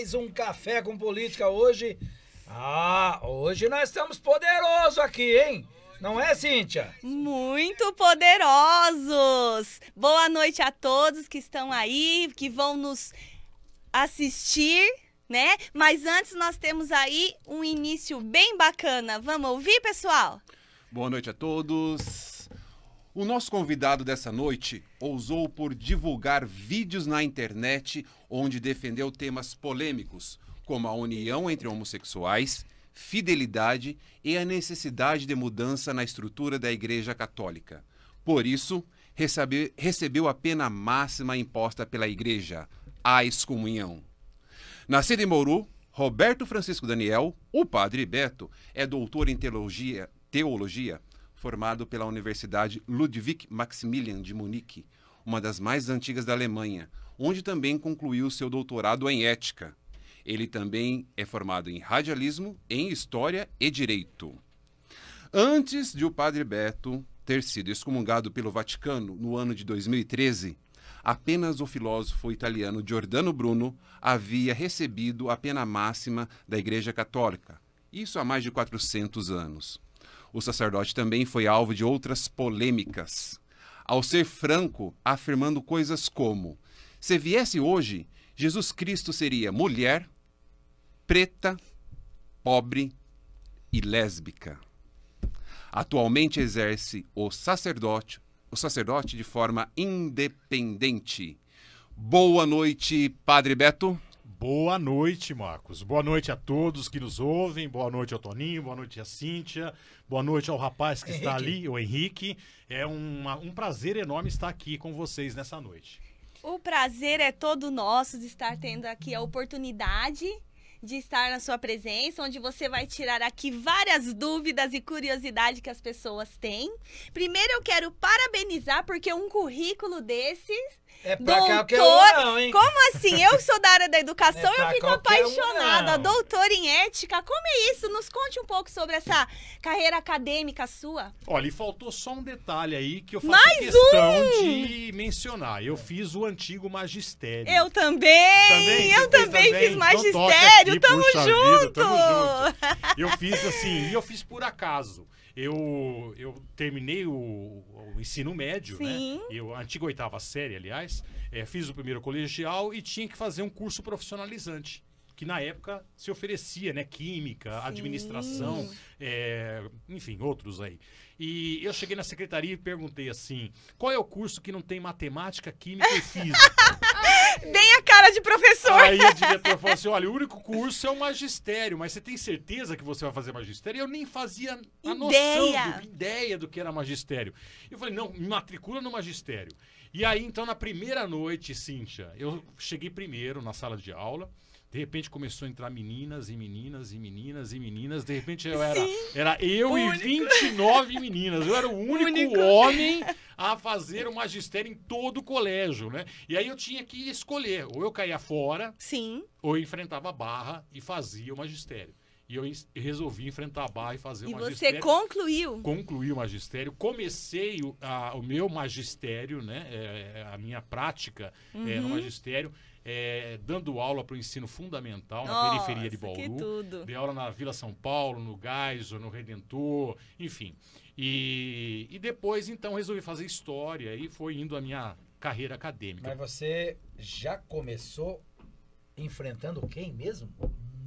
mais um Café com Política hoje. Hoje nós estamos poderosos aqui, hein? Não é, Cíntia? Muito poderosos! Boa noite a todos que estão aí, que vão nos assistir, né? Mas antes nós temos aí um início bem bacana. Vamos ouvir, pessoal? Boa noite a todos. O nosso convidado dessa noite ousou por divulgar vídeos na internet onde defendeu temas polêmicos, como a união entre homossexuais, fidelidade e a necessidade de mudança na estrutura da Igreja Católica. Por isso, recebeu a pena máxima imposta pela Igreja, a excomunhão. Nascido em Bauru, Roberto Francisco Daniel, o Padre Beto, é doutor em teologia, formado pela Universidade Ludwig Maximilian de Munique, uma das mais antigas da Alemanha, onde também concluiu seu doutorado em ética. Ele também é formado em radialismo, em história e direito. Antes de o Padre Beto ter sido excomungado pelo Vaticano no ano de 2013, apenas o filósofo italiano Giordano Bruno havia recebido a pena máxima da Igreja Católica, isso há mais de 400 anos. O sacerdote também foi alvo de outras polêmicas, ao ser franco, afirmando coisas como: se viesse hoje, Jesus Cristo seria mulher, preta, pobre e lésbica. Atualmente exerce o sacerdote de forma independente. Boa noite, Padre Beto. Boa noite, Marcos. Boa noite a todos que nos ouvem. Boa noite ao Toninho, boa noite à Cíntia. Boa noite ao rapaz que está ali, o Henrique. É um prazer enorme estar aqui com vocês nessa noite. O prazer é todo nosso de estar tendo aqui a oportunidade de estar na sua presença, onde você vai tirar aqui várias dúvidas e curiosidades que as pessoas têm. Primeiro eu quero parabenizar, porque um currículo desses... É pra doutor, qualquer um não, hein? Como assim? Eu sou da área da educação e eu fico apaixonada. Um, doutor em ética, como é isso? Nos conte um pouco sobre essa carreira acadêmica sua. Olha, e faltou só um detalhe aí que eu faço questão de mencionar. Eu fiz o antigo magistério. Eu também. Eu também fiz magistério. Então, tamo junto. Tamo junto. Eu fiz assim, e eu fiz por acaso. Eu terminei o ensino médio, Sim. né? A antiga 8ª série, aliás. Fiz o primeiro colegial e tinha que fazer um curso profissionalizante, que na época se oferecia, né? Química, Sim. administração, enfim, outros aí. E eu cheguei na secretaria e perguntei assim: qual é o curso que não tem matemática, química e física? Bem a cara de professor. Aí a diretora falou assim: olha, o único curso é o magistério, mas você tem certeza que você vai fazer magistério? Eu nem fazia a ideia do que era magistério. Eu falei: não, me matricula no magistério. E aí, então, na primeira noite, Cíntia, eu cheguei primeiro na sala de aula. De repente começou a entrar meninas. De repente era eu e 29 meninas. Eu era o único homem a fazer o magistério em todo o colégio, né? E aí eu tinha que escolher. Ou eu caía fora, Sim. ou eu enfrentava a barra e fazia o magistério. E eu resolvi enfrentar a barra e fazer o magistério. E você concluiu? Concluí o magistério. Comecei o meu magistério, né? A minha prática no magistério. Dando aula para o ensino fundamental na periferia de Bauru. Que tudo. Dei aula na Vila São Paulo, no Gaiso, no Redentor, enfim. E depois, então, resolvi fazer história e foi indo a minha carreira acadêmica. Mas você já começou enfrentando quem mesmo?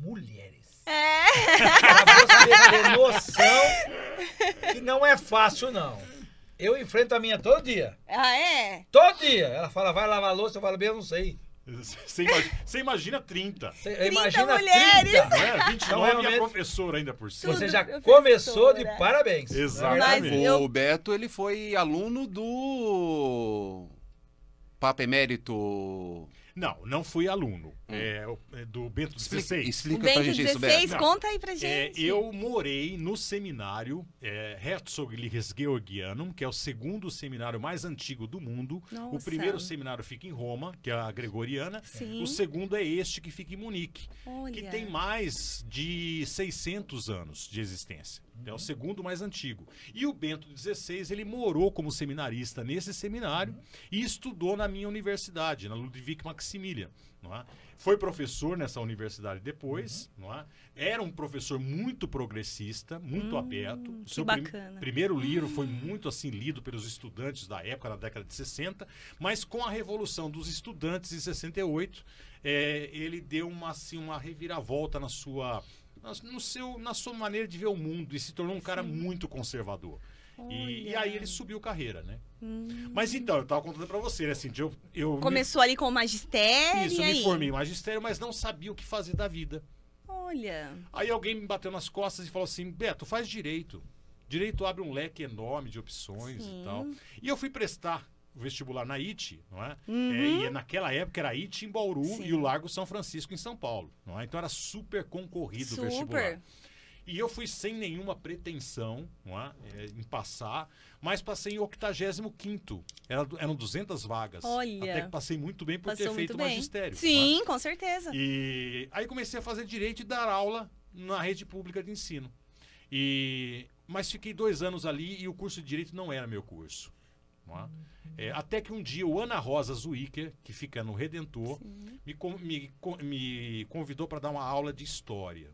Mulheres. Pra você ter noção que não é fácil, não. Eu enfrento a minha todo dia. Ah, é? Todo dia. Ela fala: vai lavar a louça, eu falo: bem, eu não sei. Você imagina 30. Imagina mulheres. 30. Não é? 29 Então, e a realmente, professora ainda por cima. Você já professora. começou de parabéns. Exatamente. Mas O Beto, ele foi aluno do Papa Emérito... Não fui aluno. Do Bento XVI. Explica Bento pra gente isso, Beto. XVI, conta aí pra gente. Eu morei no seminário Herzogliches Georgianum, que é o segundo seminário mais antigo do mundo. Nossa. O primeiro seminário fica em Roma, que é a Gregoriana. Sim. O segundo é este, que fica em Munique, Olha. que tem mais de 600 anos de existência. É o segundo mais antigo. E o Bento XVI, ele morou como seminarista nesse seminário e estudou na minha universidade, na Ludwig Maximilian. Não é? Foi professor nessa universidade depois, não é? Era um professor muito progressista, muito aberto. O seu primeiro livro foi muito assim lido pelos estudantes da época, na década de 60, mas com a Revolução dos Estudantes em 68, ele deu uma reviravolta na sua maneira de ver o mundo e se tornou um cara muito conservador. E aí ele subiu carreira, né? Mas então, eu tava contando pra você, né? Assim, começou ali com o magistério. Isso, eu me formei em magistério, mas não sabia o que fazer da vida. Olha. Aí alguém me bateu nas costas e falou assim: Beto, faz direito. Direito abre um leque enorme de opções e tal. E eu fui prestar o vestibular na IT, não é? E naquela época era a IT em Bauru e o Largo São Francisco em São Paulo, não é? Então era super concorrido o vestibular. E eu fui sem nenhuma pretensão, não é? Em passar, mas passei em 85º. Eram 200 vagas. Olha. Até que passei muito bem por ter feito magistério. Sim, com certeza. E aí comecei a fazer direito e dar aula na rede pública de ensino. Mas fiquei 2 anos ali e o curso de direito não era meu curso. Não é? Até que um dia o Ana Rosa Zuiker, que fica no Redentor, me convidou para dar uma aula de história.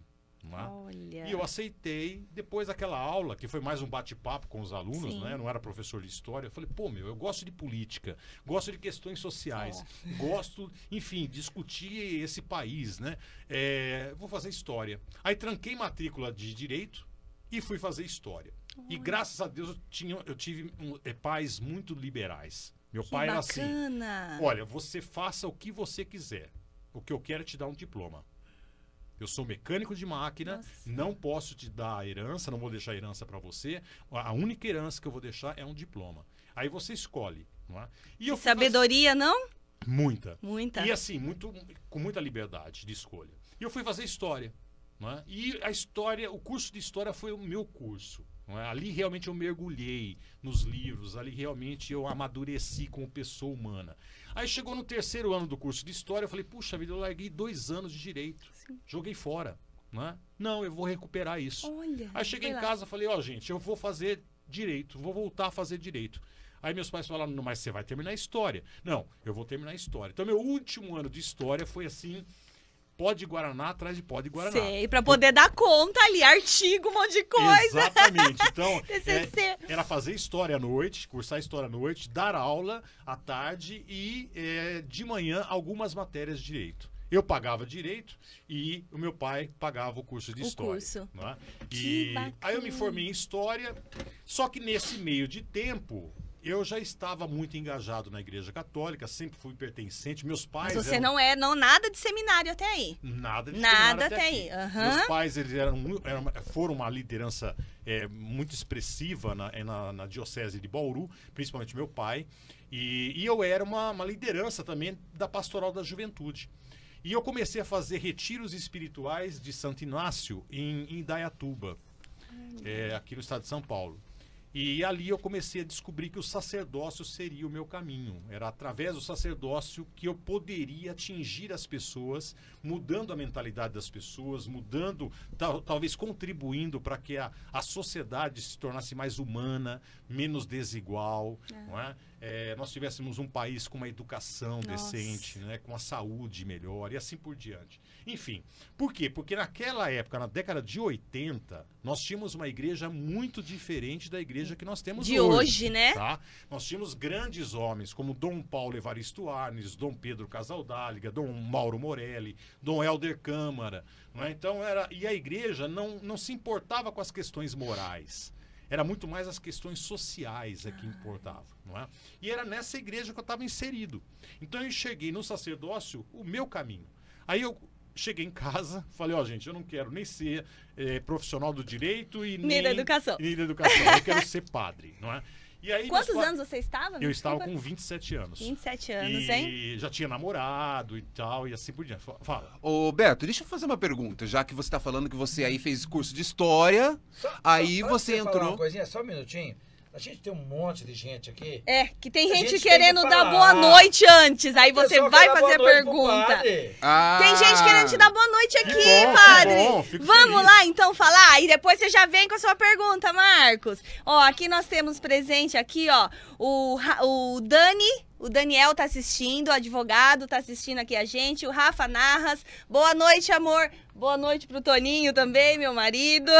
Olha. E eu aceitei. Depois daquela aula, que foi mais um bate-papo com os alunos, né? Não era professor de história. Eu falei, eu gosto de política, gosto de questões sociais, gosto, enfim, discutir esse país, né? Vou fazer história. Aí tranquei matrícula de direito e fui fazer história. E graças a Deus eu tive pais muito liberais. Meu pai era assim: olha, você faça o que você quiser. O que eu quero é te dar um diploma. Eu sou mecânico de máquina, não posso te dar a herança, não vou deixar a herança para você. A única herança que eu vou deixar é um diploma. Aí você escolhe, não é? E sabedoria, não? Muita. Muita. E assim, com muita liberdade de escolha. E eu fui fazer história, não é? E a história, o curso de história foi o meu curso. Não é? Ali realmente eu mergulhei nos livros, ali realmente eu amadureci como pessoa humana. Aí chegou no 3º ano do curso de História, eu falei, puxa vida, eu larguei 2 anos de Direito. Joguei fora. Não, eu vou recuperar isso. Olha, aí cheguei em casa e falei, gente, eu vou fazer Direito, vou voltar a fazer Direito. Aí meus pais falaram, não, mas você vai terminar a História. Não, eu vou terminar a História. Então meu último ano de História foi assim, pó de Guaraná atrás de pó de Guaraná. Sei, pra poder dar conta ali, artigo, um monte de coisa. Exatamente. Então, era fazer história à noite, cursar história à noite, dar aula à tarde e de manhã algumas matérias de direito. Eu pagava direito e o meu pai pagava o curso de história. Não é? Aí eu me formei em história, só que nesse meio de tempo eu já estava muito engajado na Igreja Católica, sempre fui pertencente. Meus pais. Mas você não nada de seminário até aí. Nada de seminário até aí. Meus pais eles foram uma liderança muito expressiva na diocese de Bauru, principalmente meu pai. E eu era uma liderança também da Pastoral da Juventude. E eu comecei a fazer retiros espirituais de Santo Inácio em Indaiatuba, aqui no estado de São Paulo. E ali eu comecei a descobrir que o sacerdócio seria o meu caminho. Era através do sacerdócio que eu poderia atingir as pessoas, mudando a mentalidade das pessoas, mudando, talvez contribuindo para que a sociedade se tornasse mais humana, menos desigual, não é? Nós tivéssemos um país com uma educação decente, né, com a saúde melhor e assim por diante. Enfim, por quê? Porque naquela época, na década de 80, nós tínhamos uma igreja muito diferente da igreja que nós temos hoje, né? Tá? Nós tínhamos grandes homens como Dom Paulo Evaristo Arnes, Dom Pedro Casaldáliga, Dom Mauro Morelli, Dom Helder Câmara. Não é? Então e a igreja não se importava com as questões morais. Era muito mais as questões sociais que importavam, não é? E era nessa igreja que eu estava inserido. Então eu cheguei no sacerdócio o meu caminho. Aí eu cheguei em casa, falei, gente, eu não quero nem ser profissional do direito e nem da educação. Eu quero ser padre, não é? E aí, quantos anos você estava? Eu estava com 27 anos. 27 anos, hein? E já tinha namorado e tal, e assim por diante. Fala. Ô, Beto, deixa eu fazer uma pergunta, já que você está falando que você aí fez curso de história, aí você entrou... Falar uma coisinha, só um minutinho. A gente tem um monte de gente aqui. Que tem gente querendo dar boa noite antes. Aí você vai fazer a pergunta. Tem gente querendo te dar boa noite noite aqui, padre. Vamos lá, então, falar? E depois você já vem com a sua pergunta, Marcos. Ó, aqui nós temos presente aqui, ó, o Dani. O Daniel tá assistindo, o advogado tá assistindo aqui a gente, o Rafa Narras. Boa noite, amor. Boa noite pro Toninho também, meu marido.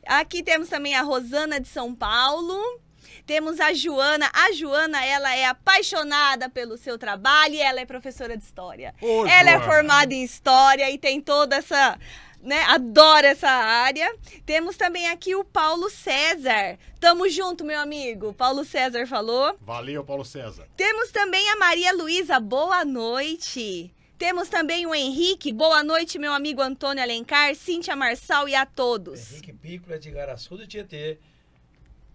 Aqui temos também a Rosana de São Paulo. Temos a Joana. A Joana, ela é apaixonada pelo seu trabalho e ela é professora de história. Ô, ela Joana. é formada em história e tem toda essa... né? Adora essa área. Temos também aqui o Paulo César. Tamo junto, meu amigo. Paulo César falou. Valeu, Paulo César. Temos também a Maria Luísa. Boa noite. Temos também o Henrique. Boa noite, meu amigo Antônio Alencar, Cíntia Marçal e a todos. Henrique Piccolo é de Igaraçu do Tietê.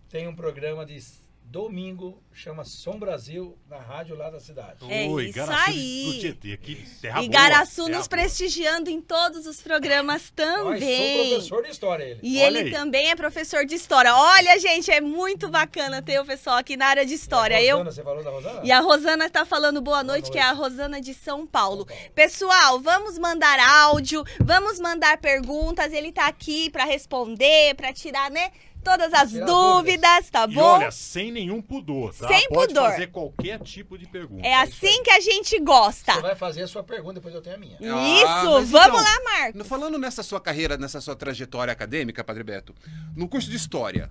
Tem um programa de domingo, chama Som Brasil, na rádio lá da cidade. É Oi, isso Igaraçu aí. do Tietê, que terra Igaraçu boa, nos terra boa. prestigiando em todos os programas Nós também. sou professor de história, ele. E Olha ele aí. também é professor de história. Olha, gente, é muito bacana ter o pessoal aqui na área de história. E a Rosana, você falou da Rosana? E a Rosana tá falando boa noite, noite. que é a Rosana de São Paulo. Pessoal, vamos mandar áudio, vamos mandar perguntas. Ele tá aqui pra responder, pra tirar, né, todas as Tirar dúvidas, tá E bom? olha, sem nenhum pudor, tá? Sem Pode pudor. fazer qualquer tipo de pergunta. É assim que a gente gosta. Você vai fazer a sua pergunta, depois eu tenho a minha. Isso, mas vamos então, lá, Marcos. Falando nessa sua carreira, nessa sua trajetória acadêmica, Padre Beto, no curso de História,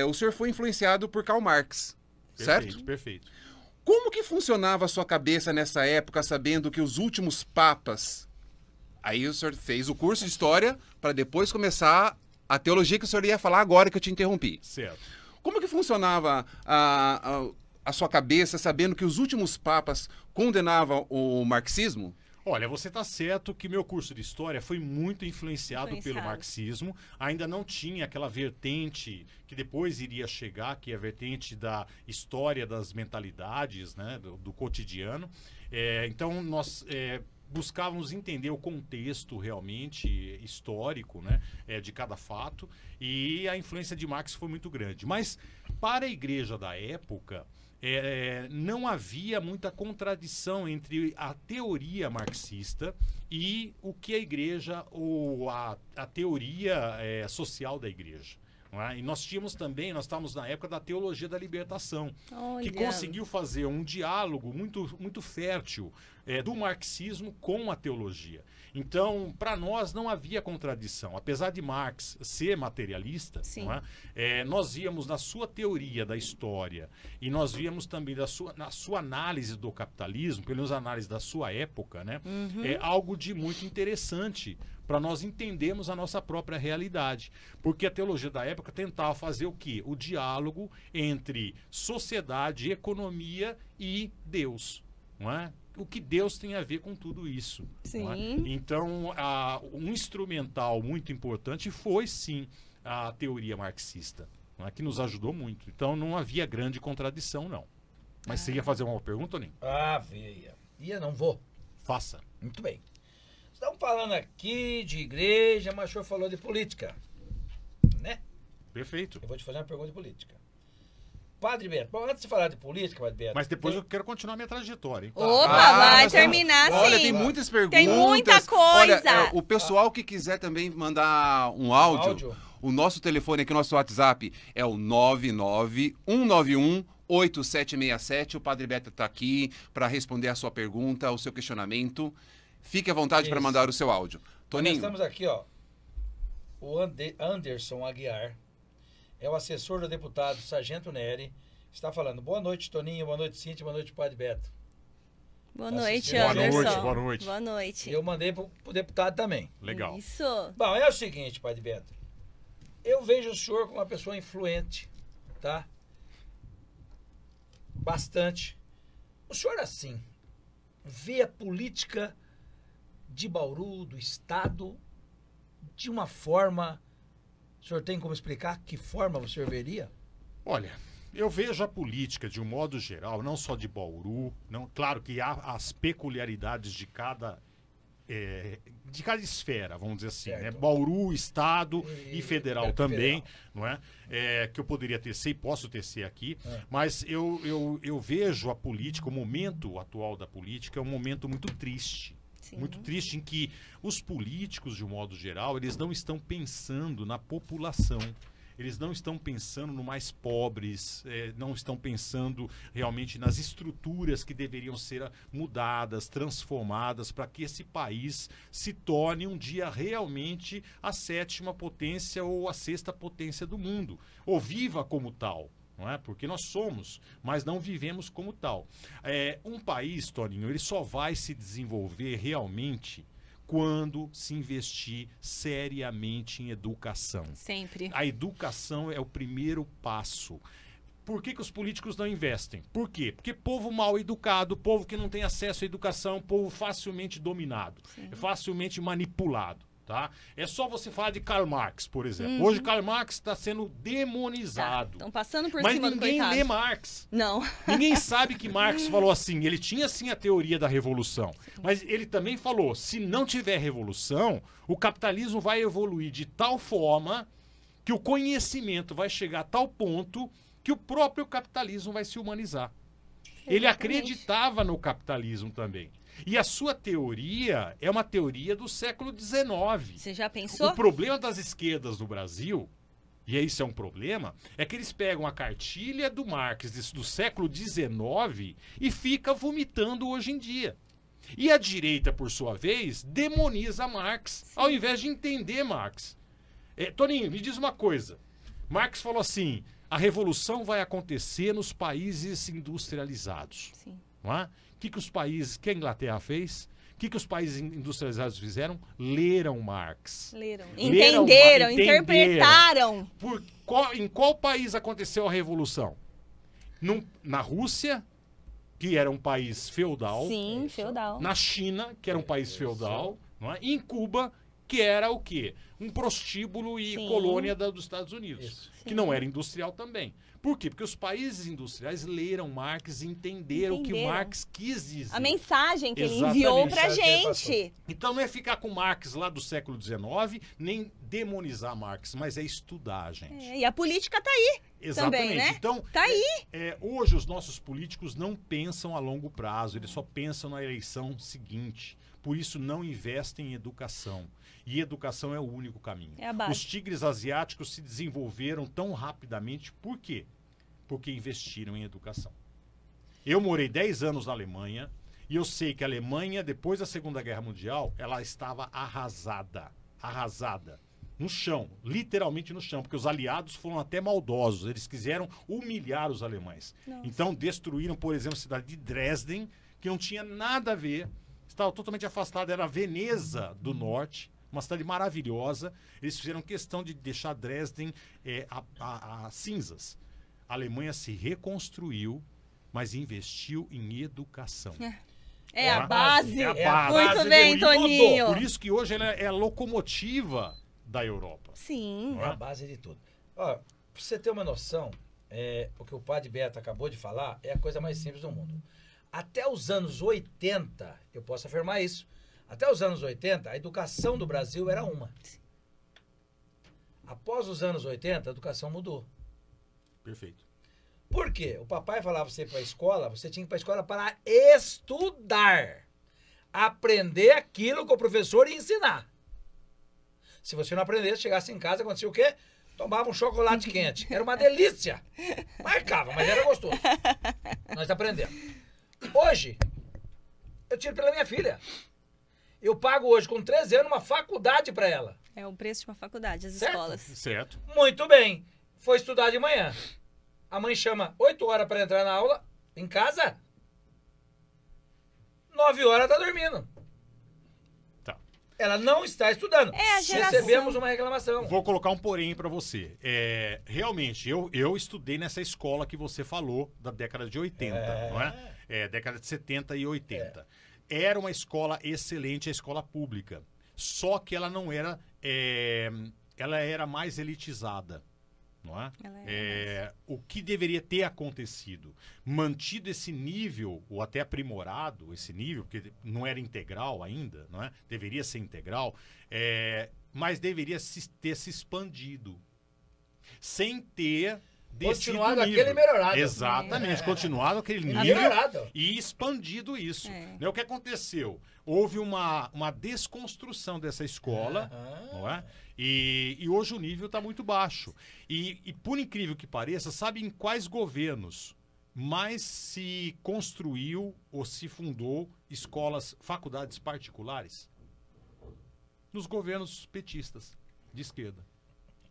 o senhor foi influenciado por Karl Marx, Perfeito, certo? perfeito. Como que funcionava a sua cabeça nessa época, sabendo que os últimos papas... Aí o senhor fez o curso de História para depois começar a teologia que o senhor ia falar agora que eu te interrompi. Certo. Como que funcionava a sua cabeça, sabendo que os últimos papas condenavam o marxismo? Olha, você está certo que meu curso de História foi muito influenciado pelo marxismo. Ainda não tinha aquela vertente que depois iria chegar, que é a vertente da história das mentalidades, né, do cotidiano. Então, nós buscávamos entender o contexto realmente histórico, né, de cada fato. E a influência de Marx foi muito grande. Mas, para a igreja da época... não havia muita contradição entre a teoria marxista e o que a igreja, ou a teoria social da igreja. Não é? E nós estávamos na época da teologia da libertação, que conseguiu fazer um diálogo muito fértil do marxismo com a teologia. Então, para nós não havia contradição. Apesar de Marx ser materialista, não é? Nós víamos na sua teoria da história e nós víamos também na sua análise do capitalismo, pelo menos análise da sua época, né? Algo de muito interessante para nós entendermos a nossa própria realidade. Porque a teologia da época tentava fazer o quê? O diálogo entre sociedade, economia e Deus, não é? O que Deus tem a ver com tudo isso. Não é? Então, um instrumental muito importante foi, sim, a teoria marxista, não é? Que nos ajudou muito. Então, não havia grande contradição, não. Mas você ia fazer uma pergunta, Toninho? Não vou. Faça. Muito bem. Estamos falando aqui de igreja, mas o senhor falou de política, né? Perfeito. Eu vou te fazer uma pergunta de política. Padre Beto, bom, antes de falar de política, Padre Beto... Mas depois eu quero continuar minha trajetória, hein? Opa, vai terminar sim. Olha, tem muitas perguntas. Tem muita coisa. Olha, o pessoal que quiser também mandar um áudio, o nosso telefone aqui, o nosso WhatsApp é o 991918767. O Padre Beto está aqui para responder a sua pergunta, o seu questionamento. Fique à vontade para mandar o seu áudio. Toninho. Nós estamos aqui, ó. O Anderson Aguiar é o assessor do deputado Sargento Neri. Está falando, boa noite, Toninho, boa noite, Cíntia, boa noite, Padre Beto. Boa noite, Boa Anderson. noite, boa noite. Boa noite. Eu mandei pro deputado também. Legal. Isso. Bom, é o seguinte, Padre Beto. Eu vejo o senhor como uma pessoa influente, tá? Bastante. O senhor, assim, vê a política de Bauru, do Estado, de uma forma... O senhor tem como explicar que forma o senhor veria? Olha, eu vejo a política de um modo geral, não só de Bauru, não, claro que há as peculiaridades de cada esfera, vamos dizer assim, né? Bauru, Estado e Federal também, não é? Que eu poderia tecer e posso tecer aqui, mas eu vejo a política, o momento atual da política é um momento muito triste. Sim. Muito triste em que os políticos, de um modo geral, eles não estão pensando na população. Eles não estão pensando no mais pobres, não estão pensando realmente nas estruturas que deveriam ser mudadas, transformadas, para que esse país se torne um dia realmente a 7ª potência ou a 6ª potência do mundo, ou viva como tal. Não é? Porque nós somos, mas não vivemos como tal. Um país, Toninho, ele só vai se desenvolver realmente quando se investir seriamente em educação. Sempre. A educação é o primeiro passo. Por que os políticos não investem? Por quê? Porque povo mal educado, povo que não tem acesso à educação, povo facilmente dominado, facilmente manipulado. Tá? É só você falar de Karl Marx, por exemplo. Hoje Karl Marx está sendo demonizado. Estão passando por mas cima do ninguém coitado. lê Marx. Não. Ninguém sabe que Marx falou assim. Ele tinha sim a teoria da revolução. Mas ele também falou, se não tiver revolução, o capitalismo vai evoluir de tal forma que o conhecimento vai chegar a tal ponto que o próprio capitalismo vai se humanizar. Ele acreditava no capitalismo também. E a sua teoria é uma teoria do século XIX. Você já pensou? O problema das esquerdas no Brasil, e isso é um problema, é que eles pegam a cartilha do Marx do século XIX e fica vomitando hoje em dia. E a direita, por sua vez, demoniza Marx, ao invés de entender Marx. Toninho, me diz uma coisa. Marx falou assim, a revolução vai acontecer nos países industrializados. Sim. Não é? Que a Inglaterra fez? O que os países industrializados fizeram? Leram Marx. Leram. Entenderam, interpretaram. Em qual país aconteceu a Revolução? Na Rússia, que era um país feudal. Sim, feudal. Na China, que era um país feudal. Não é? E em Cuba, que era o quê? Um prostíbulo e colônia dos Estados Unidos. Que não era industrial também. Por quê? Porque os países industriais leram Marx e entenderam o que Marx quis dizer. A mensagem que ele enviou pra gente. Então não é ficar com Marx lá do século XIX, nem demonizar Marx, mas é estudar, gente. E a política tá aí. Exatamente. Também, né? Então, tá aí. Hoje os nossos políticos não pensam a longo prazo, eles só pensam na eleição seguinte. Por isso não investem em educação. E educação é o único caminho. É a base. Os tigres asiáticos se desenvolveram tão rapidamente. Por quê? Porque investiram em educação. Eu morei 10 anos na Alemanha e eu sei que a Alemanha, depois da Segunda Guerra Mundial, ela estava arrasada. Arrasada. No chão. Literalmente no chão. Porque os aliados foram até maldosos. Eles quiseram humilhar os alemães. Nossa. Então destruíram, por exemplo, a cidade de Dresden, que não tinha nada a ver. Estava totalmente afastada. Era Veneza do Norte. Uma cidade maravilhosa. Eles fizeram questão de deixar Dresden a cinzas. A Alemanha se reconstruiu, mas investiu em educação. É a base. É a base. Muito bem, Toninho. Por isso que hoje ela é a locomotiva da Europa. Sim. É a base de tudo. Ó, pra você ter uma noção, o que o padre Beto acabou de falar é a coisa mais simples do mundo. Até os anos 80, eu posso afirmar isso, até os anos 80, a educação do Brasil era uma. Após os anos 80, a educação mudou. Perfeito. Por quê? O papai falava você ir para a escola, você tinha que ir para a escola para estudar. Aprender aquilo que o professor ia ensinar. Se você não aprendesse, chegasse em casa, acontecia o quê? Tomava um chocolate quente. Era uma delícia. Marcava, mas era gostoso. Nós aprendemos. Hoje, eu tiro pela minha filha. Eu pago hoje, com 13 anos, uma faculdade para ela. É o preço de uma faculdade, as Certo? escolas. Certo. Muito bem. Foi estudar de manhã. A mãe chama 8 horas para entrar na aula, em casa. 9 horas tá dormindo. Tá. Ela não está estudando. É a geração. Recebemos uma reclamação. Vou colocar um porém para você. Realmente, eu estudei nessa escola que você falou da década de 80, não é? Década de 70 e 80. Era uma escola excelente, a escola pública. Só que ela não era... ela era mais elitizada. Não é? O que deveria ter acontecido? Mantido esse nível, ou até aprimorado esse nível, porque não era integral ainda, não é? Deveria ser integral, mas deveria ter se expandido. Sem ter descido Continuado o nível. aquele melhorado. Exatamente, continuado aquele nível Melhorado. e expandido isso. Né, o que aconteceu? Houve uma desconstrução dessa escola, não é? E hoje o nível está muito baixo. E por incrível que pareça, sabe em quais governos mais se construiu ou se fundou escolas, faculdades particulares? Nos governos petistas, de esquerda.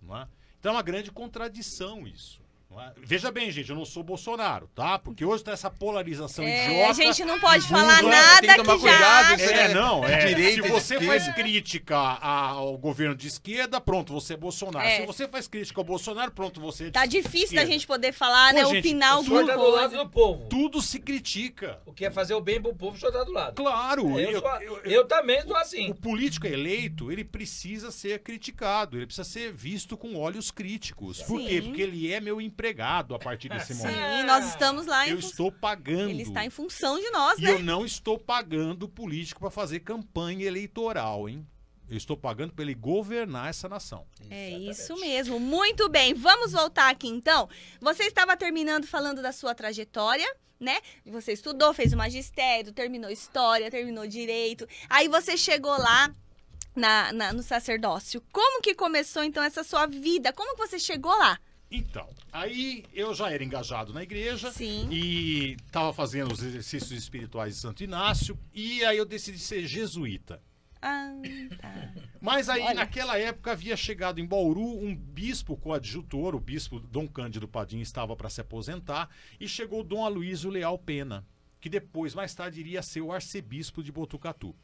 Não é? Então é uma grande contradição isso. Não é? Veja bem, gente, eu não sou Bolsonaro, tá? Porque hoje tá essa polarização idiota. A gente não pode falar nada tem que tomar que cuidado, já... direita, se você de faz esquerda. crítica ao governo de esquerda, pronto, você é Bolsonaro. É. Se você faz crítica ao Bolsonaro, pronto, você é de Tá difícil esquerda. da gente poder falar, Pô, né? gente, Opinar O senhor alguma tá do lado coisa. do povo. Tudo se critica. O que é fazer o bem pro povo, o senhor tá do lado. Claro. Eu também sou assim. O político eleito, ele precisa ser criticado, ele precisa ser visto com olhos críticos. Por Sim. quê? Porque ele é meu empregado a partir desse momento. Sim, nós estamos lá Eu estou pagando. Ele está em função de nós, E né? eu não estou pagando político para fazer campanha eleitoral, hein? Eu estou pagando para ele governar essa nação. É isso mesmo. Muito bem. Vamos voltar aqui, então. Você estava terminando falando da sua trajetória, né? Você estudou, fez o magistério, terminou história, terminou direito. Aí você chegou lá no sacerdócio. Como que começou, então, essa sua vida? Como que você chegou lá? Então, aí eu já era engajado na igreja. Sim. E estava fazendo os exercícios espirituais de Santo Inácio. E aí eu decidi ser jesuíta. Ah, tá. Mas aí, Olha. naquela época, havia chegado em Bauru um bispo coadjutor, o bispo Dom Cândido Padim estava para se aposentar, e chegou Dom Aloysio Leal Pena, que depois, mais tarde, iria ser o arcebispo de Botucatu.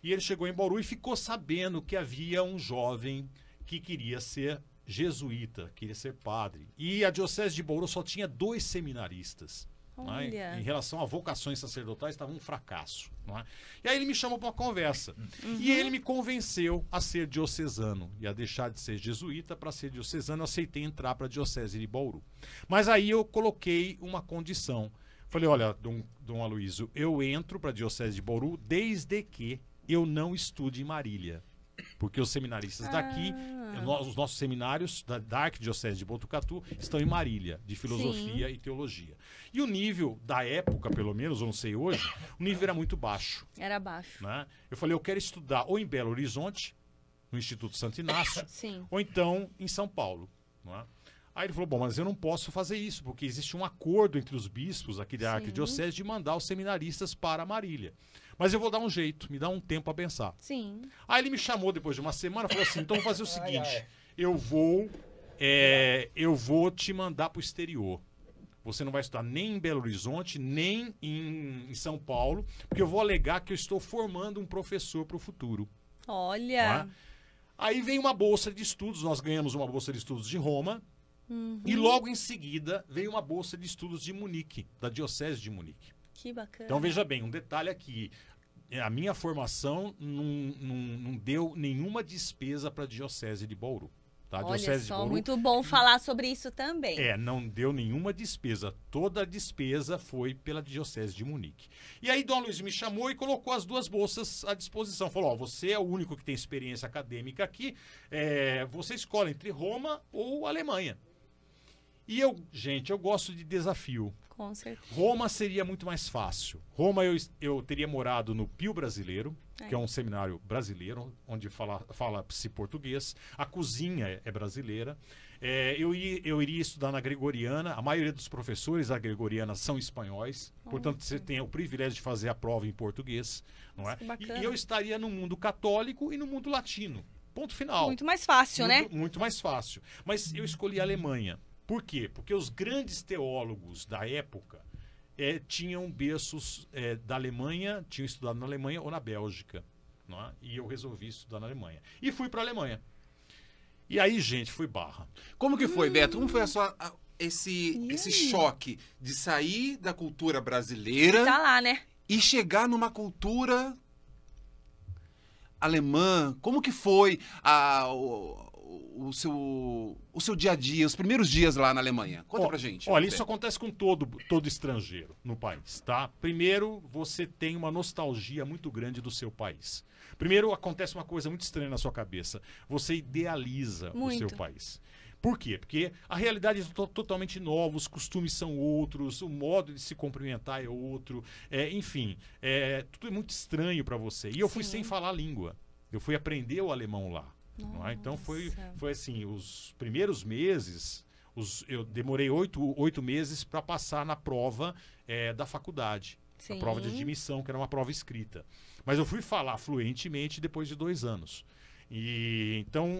E ele chegou em Bauru e ficou sabendo que havia um jovem que queria ser jesuíta, queria ser padre. E a diocese de Bauru só tinha 2 seminaristas. Não é? Olha. Em relação a vocações sacerdotais, estava um fracasso. Não é? E aí ele me chamou para uma conversa. E ele me convenceu a ser diocesano e a deixar de ser jesuíta para ser diocesano. Eu aceitei entrar para a diocese de Bauru. Mas aí eu coloquei uma condição. Falei, olha, Dom Aloysio, eu entro para a diocese de Bauru desde que eu não estude em Marília. Porque os seminaristas daqui, os nossos seminários da Arquidiocese de Botucatu estão em Marília, de filosofia e teologia. E o nível da época, pelo menos, eu não sei hoje, o nível era muito baixo. Era baixo. Né? Eu falei, eu quero estudar ou em Belo Horizonte, no Instituto Santo Inácio, Sim. ou então em São Paulo. Não é? Aí ele falou, bom, mas eu não posso fazer isso, porque existe um acordo entre os bispos aqui da Arquidiocese de mandar os seminaristas para Marília. Mas eu vou dar um jeito, me dá um tempo a pensar. Sim. Aí ele me chamou depois de uma semana e falou assim, então vou fazer o seguinte, eu vou te mandar para o exterior. Você não vai estudar nem em Belo Horizonte, nem em São Paulo, porque eu vou alegar que eu estou formando um professor para o futuro. Olha. Não é? Aí veio uma bolsa de estudos, nós ganhamos uma bolsa de estudos de Roma, e logo em seguida veio uma bolsa de estudos de Munique, da Diocese de Munique. Que bacana. Então veja bem, um detalhe aqui, a minha formação não deu nenhuma despesa para a Diocese de Bauru. Tá? Olha Diocese de só, Bauru, muito bom falar sobre isso também. não deu nenhuma despesa. Toda a despesa foi pela Diocese de Munique. E aí Dom Luiz me chamou e colocou as 2 bolsas à disposição. Falou, ó, você é o único que tem experiência acadêmica aqui, você escolhe entre Roma ou Alemanha. E eu gosto de desafio. Com certeza. Roma seria muito mais fácil. Roma eu teria morado no Pio Brasileiro, que é um seminário brasileiro, onde fala-se português. A cozinha é brasileira. Eu iria estudar na Gregoriana. A maioria dos professores da Gregoriana são espanhóis. Portanto, você tem o privilégio de fazer a prova em português. Não é? Que bacana. E eu estaria no mundo católico e no mundo latino. Ponto final. Muito mais fácil, né? Muito mais fácil. Mas eu escolhi a Alemanha. Por quê? Porque os grandes teólogos da época tinham berços da Alemanha, tinham estudado na Alemanha ou na Bélgica. Não é? E eu resolvi estudar na Alemanha. E fui para a Alemanha. E aí, gente, foi barra. Como que foi, Beto? Como foi esse choque de sair da cultura brasileira Tá lá, né? e chegar numa cultura alemã? Como que foi o seu dia a dia, os primeiros dias lá na Alemanha? Conta pra gente. Olha, isso acontece com todo estrangeiro no país, tá? Primeiro, você tem uma nostalgia muito grande do seu país. Primeiro, acontece uma coisa muito estranha na sua cabeça. Você idealiza o seu país. Por quê? Porque a realidade é totalmente nova, os costumes são outros, o modo de se cumprimentar é outro, enfim, tudo é muito estranho para você. E eu fui sem falar a língua, eu fui aprender o alemão lá. Não é? Então foi assim, os primeiros meses, eu demorei 8 meses para passar na prova da faculdade, a prova de admissão, que era uma prova escrita. Mas eu fui falar fluentemente depois de 2 anos. E então,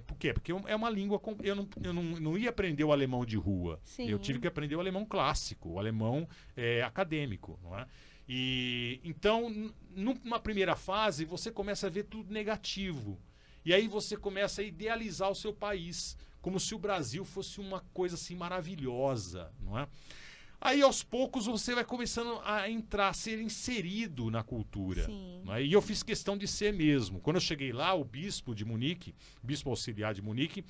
por quê? Porque é uma língua. Eu não ia aprender o alemão de rua. Sim. Eu tive que aprender o alemão clássico, o alemão acadêmico. Não é? E então, numa primeira fase, você começa a ver tudo negativo. E aí você começa a idealizar o seu país, como se o Brasil fosse uma coisa assim maravilhosa, não é? Aí, aos poucos, você vai começando a ser inserido na cultura. Não é? E eu fiz questão de ser mesmo. Quando eu cheguei lá, o bispo de Munique, bispo auxiliar de Munique,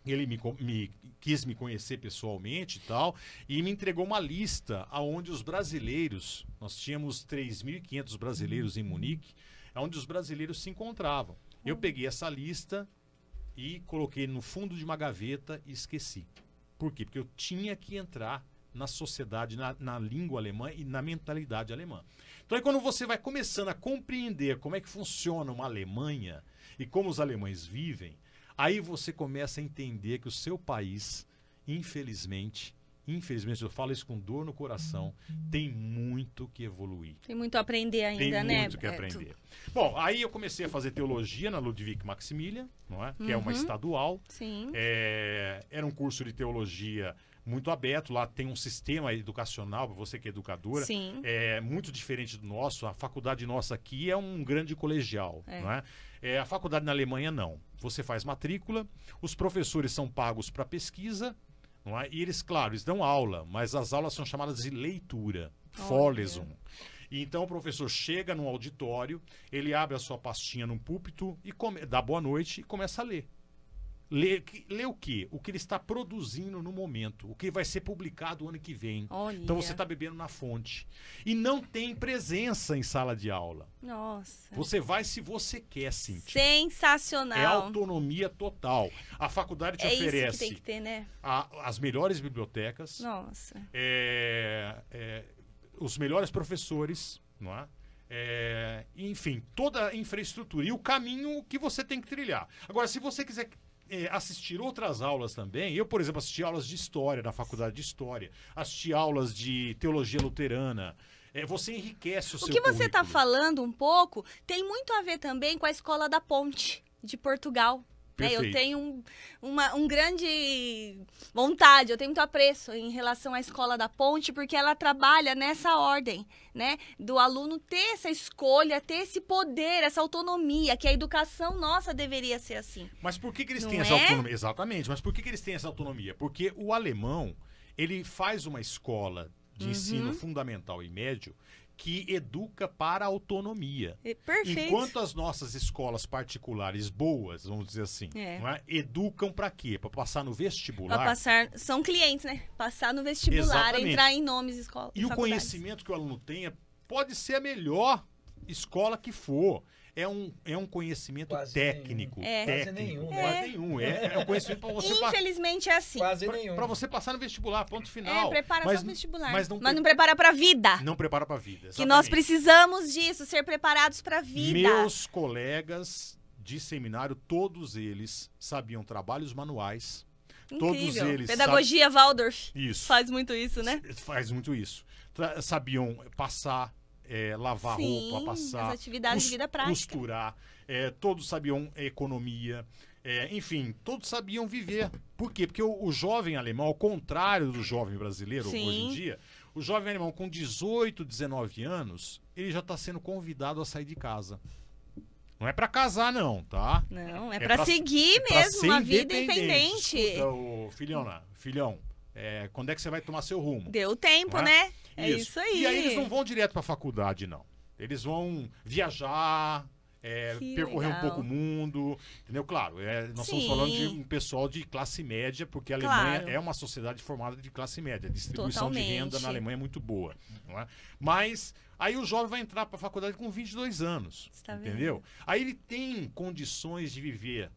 ele quis me conhecer pessoalmente e tal, e me entregou uma lista onde os brasileiros, nós tínhamos 3.500 brasileiros em Munique, onde os brasileiros se encontravam. Eu peguei essa lista e coloquei no fundo de uma gaveta e esqueci. Por quê? Porque eu tinha que entrar na sociedade, na língua alemã e na mentalidade alemã. Então, aí quando você vai começando a compreender como é que funciona uma Alemanha e como os alemães vivem, aí você começa a entender que o seu país, infelizmente, eu falo isso com dor no coração, tem muito que evoluir. Tem muito a aprender ainda, né? Tem muito que aprender. Bom, aí eu comecei a fazer teologia na Ludwig Maximilian, não é? Que é uma estadual. Sim. Era um curso de teologia muito aberto, lá tem um sistema educacional, para você que é educadora, muito diferente do nosso. A faculdade nossa aqui é um grande colegial, não é? A faculdade na Alemanha não. Você faz matrícula, os professores são pagos para pesquisa, não é? E eles, claro, eles dão aula, mas as aulas são chamadas de leitura, Vorlesung. E então o professor chega no auditório, ele abre a sua pastinha num púlpito, e dá boa noite e começa a ler. Lê o quê? O que ele está produzindo no momento, o que vai ser publicado o ano que vem. Olha. Então você está bebendo na fonte. E não tem presença em sala de aula. Nossa. Você vai se você quer, Cíntia. Sensacional. É autonomia total. A faculdade te oferece isso que tem que ter, né? As melhores bibliotecas. Nossa. Os melhores professores, não é? Enfim, toda a infraestrutura e o caminho que você tem que trilhar. Agora, se você quiser assistir outras aulas também, eu, por exemplo, assisti aulas de história na faculdade de história, assisti aulas de teologia luterana. Você enriquece o seu currículo. O que você está falando um pouco tem muito a ver também com a Escola da Ponte de Portugal. Eu tenho um grande vontade, eu tenho muito apreço em relação à Escola da Ponte, porque ela trabalha nessa ordem, né? Do aluno ter essa escolha, ter esse poder, essa autonomia, que a educação nossa deveria ser assim. Mas por que eles têm essa autonomia? Exatamente, mas por que eles têm essa autonomia? Porque o alemão, ele faz uma escola de ensino fundamental e médio que educa para a autonomia. Perfeito. Enquanto as nossas escolas particulares boas, vamos dizer assim, não é? Educam para quê? Para passar no vestibular. Para passar, são clientes, né? Passar no vestibular, entrar em nomes escola. E o conhecimento que o aluno tenha pode ser a melhor escola que for. É um conhecimento quase técnico. Quase nenhum. Quase nenhum. É um conhecimento para você... Infelizmente é assim. Quase nenhum. Para você passar no vestibular, ponto final. Prepara só o vestibular. Mas não prepara para a vida. Não prepara para a vida, exatamente. Que nós precisamos disso, ser preparados para a vida. Meus colegas de seminário, todos eles sabiam trabalhos manuais. Incrível. Todos eles Pedagogia Waldorf. Isso. Faz muito isso, né? Faz muito isso. Sabiam passar... lavar roupa, passar, as atividades de vida prática. Costurar, todos sabiam economia, enfim, todos sabiam viver. Por quê? Porque o jovem alemão, ao contrário do jovem brasileiro hoje em dia, o jovem alemão com 18, 19 anos, ele já está sendo convidado a sair de casa. Não é para casar, não, tá? Não, é para seguir mesmo uma vida independente. Escuta, filhão, quando é que você vai tomar seu rumo? Deu tempo, né? É isso aí. E aí eles não vão direto para a faculdade, não. Eles vão viajar, percorrer um pouco o mundo, entendeu? Claro, nós estamos falando de um pessoal de classe média, porque a Alemanha é uma sociedade formada de classe média. A distribuição de renda na Alemanha é muito boa. Não é? Mas aí o jovem vai entrar para a faculdade com 22 anos, entendeu? Aí ele tem condições de viver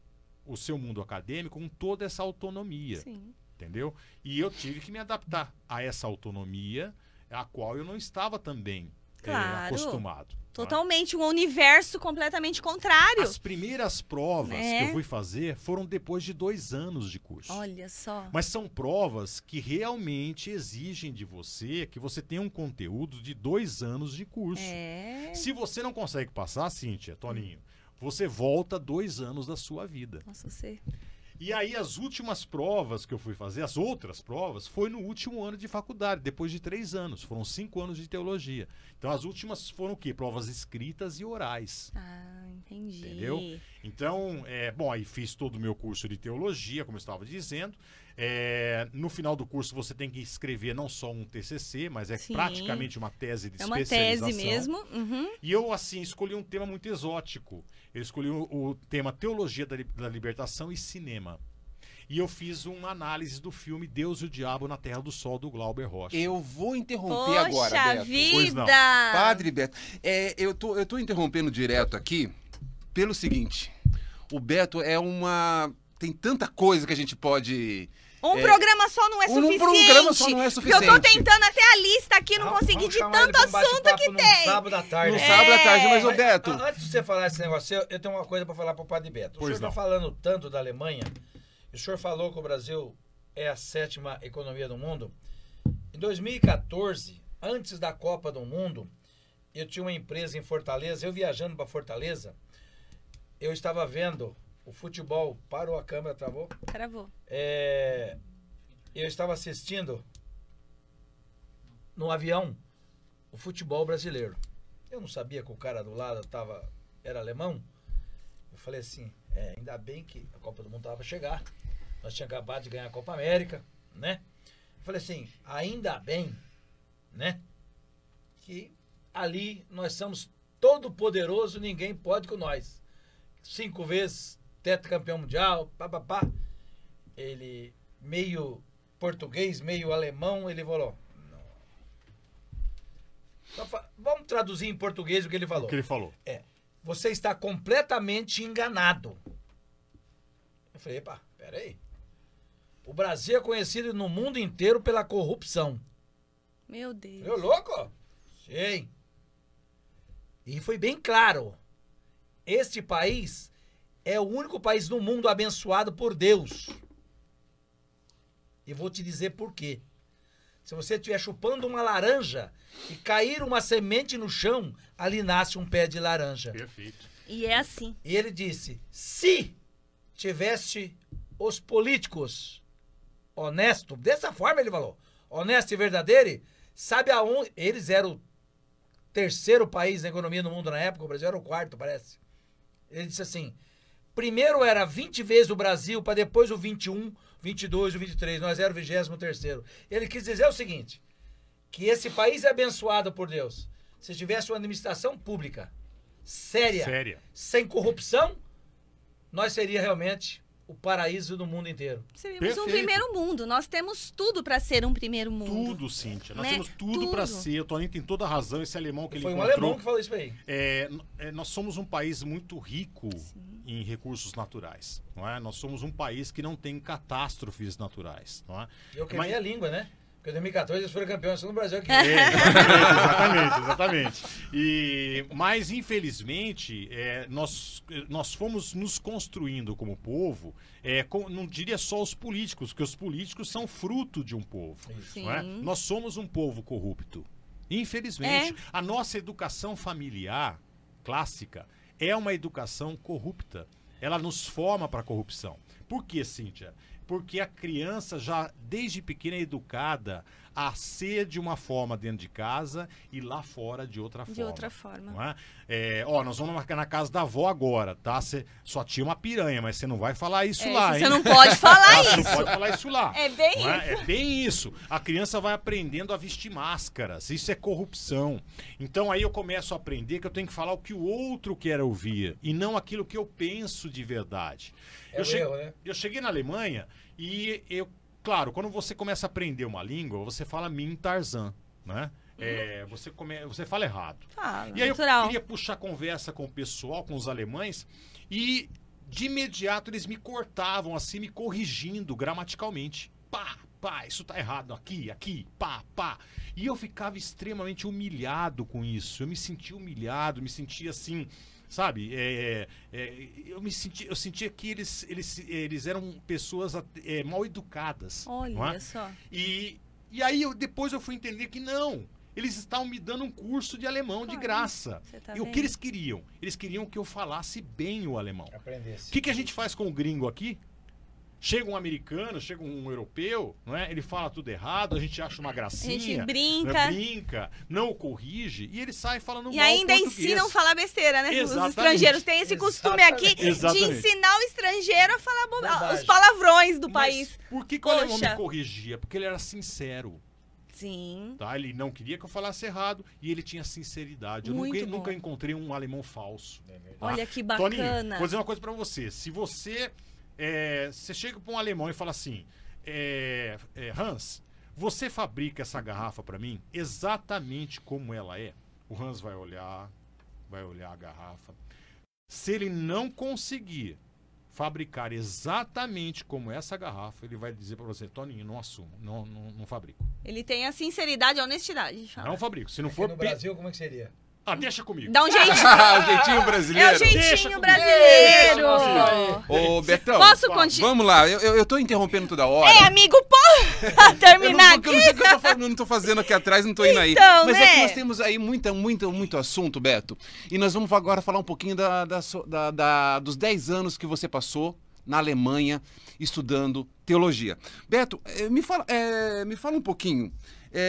o seu mundo acadêmico com toda essa autonomia. Sim. Entendeu? E eu tive que me adaptar a essa autonomia, a qual eu não estava também acostumado. Totalmente, um universo completamente contrário. As primeiras provas que eu fui fazer foram depois de 2 anos de curso. Olha só. Mas são provas que realmente exigem de você que você tenha um conteúdo de 2 anos de curso. Se você não consegue passar, Cíntia, Toninho, você volta 2 anos da sua vida. Nossa, você... E aí as últimas provas que eu fui fazer, as outras provas, foi no último ano de faculdade, depois de 3 anos. Foram 5 anos de teologia. Então as últimas foram o quê? Provas escritas e orais. Ah, entendi. Entendeu? Então, bom, aí fiz todo o meu curso de teologia, como eu estava dizendo. No final do curso você tem que escrever não só um TCC, mas praticamente uma tese de especialização. É uma tese mesmo. Uhum. E eu, assim, escolhi um tema muito exótico. Eu escolhi o tema Teologia da Libertação e Cinema. E eu fiz uma análise do filme Deus e o Diabo na Terra do Sol, do Glauber Rocha. Eu vou interromper agora, Beto. Pois não. Padre Beto, eu tô interrompendo direto aqui pelo seguinte. O Beto tem tanta coisa que a gente pode... Um programa só não é suficiente. Um programa só não é suficiente. Eu tô tentando até a lista aqui, não consegui de tanto assunto que tem. No sábado à tarde. No sábado à tarde, mas, ô Beto... Antes de você falar esse negócio, eu tenho uma coisa para falar pro Padre Beto. O senhor está falando tanto da Alemanha, o senhor falou que o Brasil é a 7ª economia do mundo. Em 2014, antes da Copa do Mundo, eu tinha uma empresa em Fortaleza, eu viajando para Fortaleza, eu estava vendo... O futebol, parou a câmera, travou? Travou. Eu estava assistindo no avião o futebol brasileiro. Eu não sabia que o cara do lado era alemão. Eu falei assim, ainda bem que a Copa do Mundo estava para chegar. Nós tínhamos acabado de ganhar a Copa América, né? Eu falei assim, ainda bem, né? Que ali nós somos todo poderoso, ninguém pode com nós. 5 vezes tetracampeão mundial, papapá. Ele, meio português, meio alemão, ele falou... Não. Vamos traduzir em português o que ele falou. O que ele falou? Você está completamente enganado. Eu falei, epa, peraí. O Brasil é conhecido no mundo inteiro pela corrupção. Meu Deus. Eu louco? Sim. E foi bem claro. Este país... é o único país no mundo abençoado por Deus. E vou te dizer por quê. Se você estiver chupando uma laranja e cair uma semente no chão, ali nasce um pé de laranja. Perfeito. E é assim. E ele disse, se tivesse os políticos honestos, dessa forma ele falou, honesto e verdadeiro, sabe aonde? Eles eram o 3º país na economia no mundo na época, o Brasil era o 4º, parece. Ele disse assim... Primeiro era 20 vezes o Brasil, para depois o 21, 22, o 23. Nós era o 23º. Ele quis dizer o seguinte, que esse país é abençoado por Deus. Se tivesse uma administração pública séria, sem corrupção, nós seria realmente o paraíso do mundo inteiro. Seríamos um primeiro mundo. Nós temos tudo para ser um primeiro mundo. Tudo, Cíntia. Nós temos tudo para ser. O Toninho tem toda a razão. Esse alemão que ele encontrou... Foi um alemão que falou isso aí. Nós somos um país muito rico em recursos naturais. Não é? Nós somos um país que não tem catástrofes naturais. Não é? Eu queimei a língua, né? Porque em 2014 eles foram campeões no Brasil aqui. Exatamente. Mas, infelizmente, nós fomos nos construindo como povo, não diria só os políticos, porque os políticos são fruto de um povo. Não é? Nós somos um povo corrupto. Infelizmente, a nossa educação familiar clássica é uma educação corrupta. Ela nos forma para a corrupção. Por quê, Cíntia? Porque a criança já, desde pequena, é educada a ser de uma forma dentro de casa e lá fora de outra forma. De outra forma. Não é? Nós vamos na casa da avó agora, tá? Só tinha uma piranha, mas você não vai falar isso lá, hein? Você não pode falar isso. Você não pode falar isso lá. É bem isso. É bem isso. A criança vai aprendendo a vestir máscaras. Isso é corrupção. Então aí eu começo a aprender que eu tenho que falar o que o outro quer ouvir e não aquilo que eu penso de verdade. Eu cheguei na Alemanha e claro, quando você começa a aprender uma língua, você fala Min Tarzan, né? Você fala errado. Fala, e aí natural. Eu queria puxar conversa com o pessoal, com os alemães, e de imediato eles me cortavam assim, me corrigindo gramaticalmente. Pá, pá, isso tá errado aqui, aqui, pá, pá. E eu ficava extremamente humilhado com isso. Eu me sentia humilhado, me sentia assim, sabe? Eu sentia que eles eram pessoas mal educadas. Olha só. E aí depois eu fui entender que não. Eles estavam me dando um curso de alemão de graça. E o que eles queriam? Eles queriam que eu falasse bem o alemão. Aprendesse. O que a gente faz com o gringo aqui? Chega um americano, chega um europeu, não é? Ele fala tudo errado, a gente acha uma gracinha. A gente brinca. Né? Brinca, não o corrige, e ele sai falando E mal ainda português. ensinam a falar besteira, né? Exatamente. Os estrangeiros têm esse costume aqui de ensinar o estrangeiro a falar os palavrões do país. Por que o alemão me corrigia? Porque ele era sincero. Sim. Tá? Ele não queria que eu falasse errado e ele tinha sinceridade. Eu nunca encontrei um alemão falso. Tá? Olha que bacana. Toninho, vou dizer uma coisa pra você. Se você chega pra um alemão e fala assim, Hans, você fabrica essa garrafa pra mim exatamente como ela é? O Hans vai olhar a garrafa. Se ele não conseguir fabricar exatamente como essa garrafa, ele vai dizer pra você, Toninho, não assumo, não fabrico. Ele tem a sinceridade e a honestidade. Não fabrico. Se não for no Brasil, como é que seria? deixa comigo. Dá um jeitinho. O jeitinho brasileiro. É o jeitinho brasileiro. Ô, Betão. Posso continuar? Vamos lá, eu tô interrompendo toda hora. Amigo, pode terminar aqui? Eu não sei o que eu não tô fazendo aqui atrás, não tô indo aí. Então, mas né? é que nós temos aí muito assunto, Beto. E nós vamos agora falar um pouquinho dos 10 anos que você passou na Alemanha estudando teologia. Beto, me fala um pouquinho.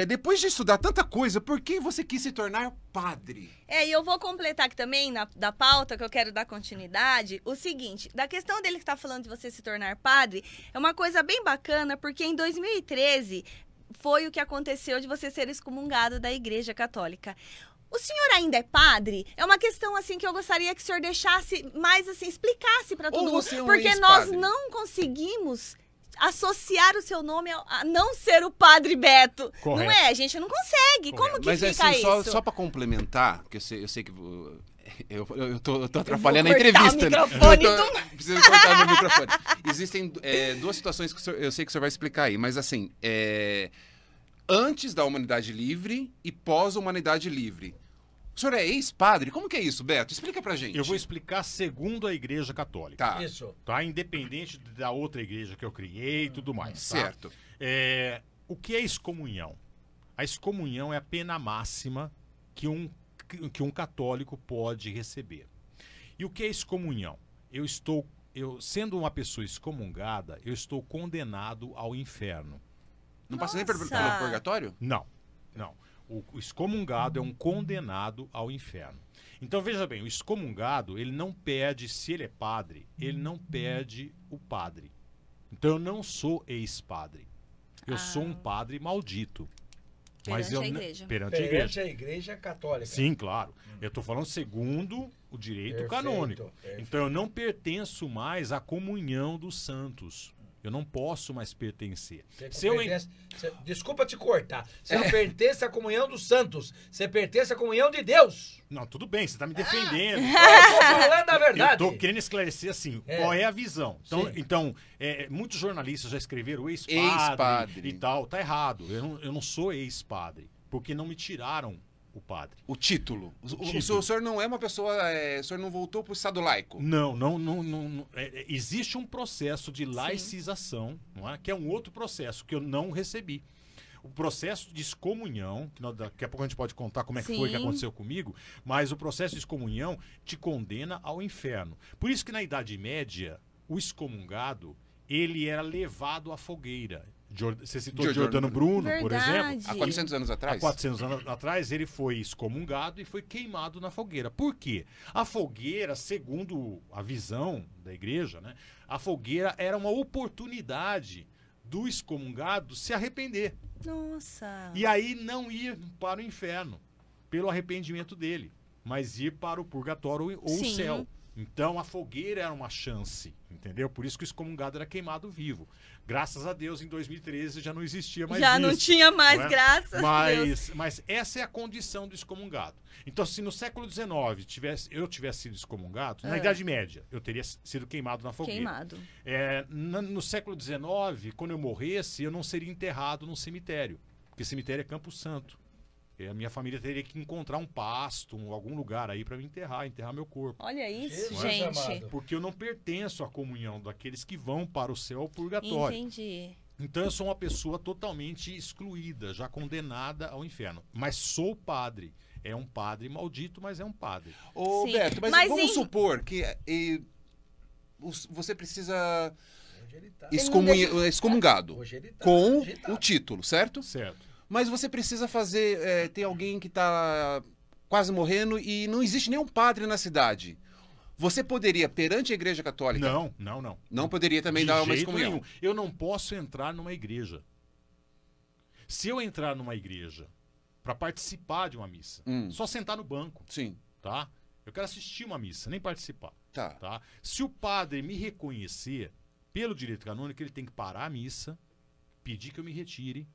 Depois de estudar tanta coisa, por que você quis se tornar padre? E eu vou completar aqui também, da pauta, que eu quero dar continuidade, o seguinte, da questão dele que está falando de você se tornar padre, é uma coisa bem bacana, porque em 2013 foi o que aconteceu de você ser excomungado da Igreja Católica. O senhor ainda é padre? É uma questão assim que eu gostaria que o senhor deixasse mais assim, explicasse para todo mundo, porque nós não conseguimos associar o seu nome a não ser o Padre Beto. Correto. Não é? A gente não consegue. Correto. Como que mas, fica assim, isso? Só para complementar, porque eu sei que eu tô atrapalhando a entrevista. Preciso cortar meu microfone. Existem duas situações que eu sei que o senhor vai explicar aí, mas assim, antes da Humanidade Livre e pós-Humanidade Livre. O senhor é ex-padre? Como que é isso, Beto? Explica pra gente. Eu vou explicar segundo a Igreja Católica. Tá. Isso. Tá? Independente da outra igreja que eu criei e tudo mais. Tá? Certo. O que é excomunhão? A excomunhão é a pena máxima que um católico pode receber. E o que é excomunhão? Sendo uma pessoa excomungada, eu estou condenado ao inferno. Não passa nem pelo purgatório? Não. O excomungado é um condenado ao inferno. Então, veja bem, o excomungado, ele não perde, se ele é padre, ele não perde o padre. Então, eu não sou ex-padre. Eu sou um padre maldito. Perante a igreja. Perante a Igreja Católica. Sim, claro. Eu estou falando segundo o direito canônico. Perfeito. Então, eu não pertenço mais à comunhão dos santos. Eu não posso mais pertencer. Desculpa te cortar. Você não pertence à comunhão dos santos. Você pertence à comunhão de Deus. Não, tudo bem, você está me defendendo. Eu tô falando a verdade. Eu tô querendo esclarecer assim, qual é a visão. Então, muitos jornalistas já escreveram ex-padre e tal. Tá errado. Eu não sou ex-padre, porque não me tiraram o padre. O título. O senhor não é uma pessoa... o senhor não voltou para o Estado laico? Não. Existe um processo de laicização, não é? Que é um outro processo que eu não recebi. O processo de excomunhão, que daqui a pouco a gente pode contar como é que foi que aconteceu comigo, mas o processo de excomunhão te condena ao inferno. Por isso que na Idade Média, o excomungado, ele era levado à fogueira. Você citou Giordano Bruno, por exemplo. Há 400 anos atrás? Há 400 anos atrás, ele foi excomungado e foi queimado na fogueira. Por quê? A fogueira, segundo a visão da igreja, né, a fogueira era uma oportunidade do excomungado se arrepender. Nossa! E aí não ir para o inferno, pelo arrependimento dele, mas ir para o purgatório ou o céu. Então a fogueira era uma chance, entendeu? Por isso que o excomungado era queimado vivo. Graças a Deus, em 2013 já não existia mais já isso. Não tinha mais, não é? graças a Deus. Mas essa é a condição do excomungado. Então, se no século XIX eu tivesse sido excomungado, na Idade Média, eu teria sido queimado na fogueira. Queimado. No século XIX, quando eu morresse, eu não seria enterrado num cemitério, porque cemitério é Campo Santo. A minha família teria que encontrar um pasto, algum lugar aí para me enterrar meu corpo. Olha isso, Jesus gente. amado. Porque eu não pertenço à comunhão daqueles que vão para o céu ou purgatório. Entendi. Então eu sou uma pessoa totalmente excluída, já condenada ao inferno. Mas sou padre. É um padre maldito, mas é um padre. Ô, Sim. Beto, mas Mas vamos supor que você precisa Hoje ele tá. excomungado Hoje ele tá com agitado. o título, certo? Certo. Mas você precisa fazer... tem alguém que está quase morrendo e não existe nenhum padre na cidade. Você poderia, perante a Igreja Católica... Não. Não poderia também De dar uma jeito excomunhão. nenhum. Eu não posso entrar numa igreja. Se eu entrar numa igreja para participar de uma missa, só sentar no banco, Sim, tá? Eu quero assistir uma missa, nem participar, tá. tá? Se o padre me reconhecer pelo direito canônico, ele tem que parar a missa, pedir que eu me retire,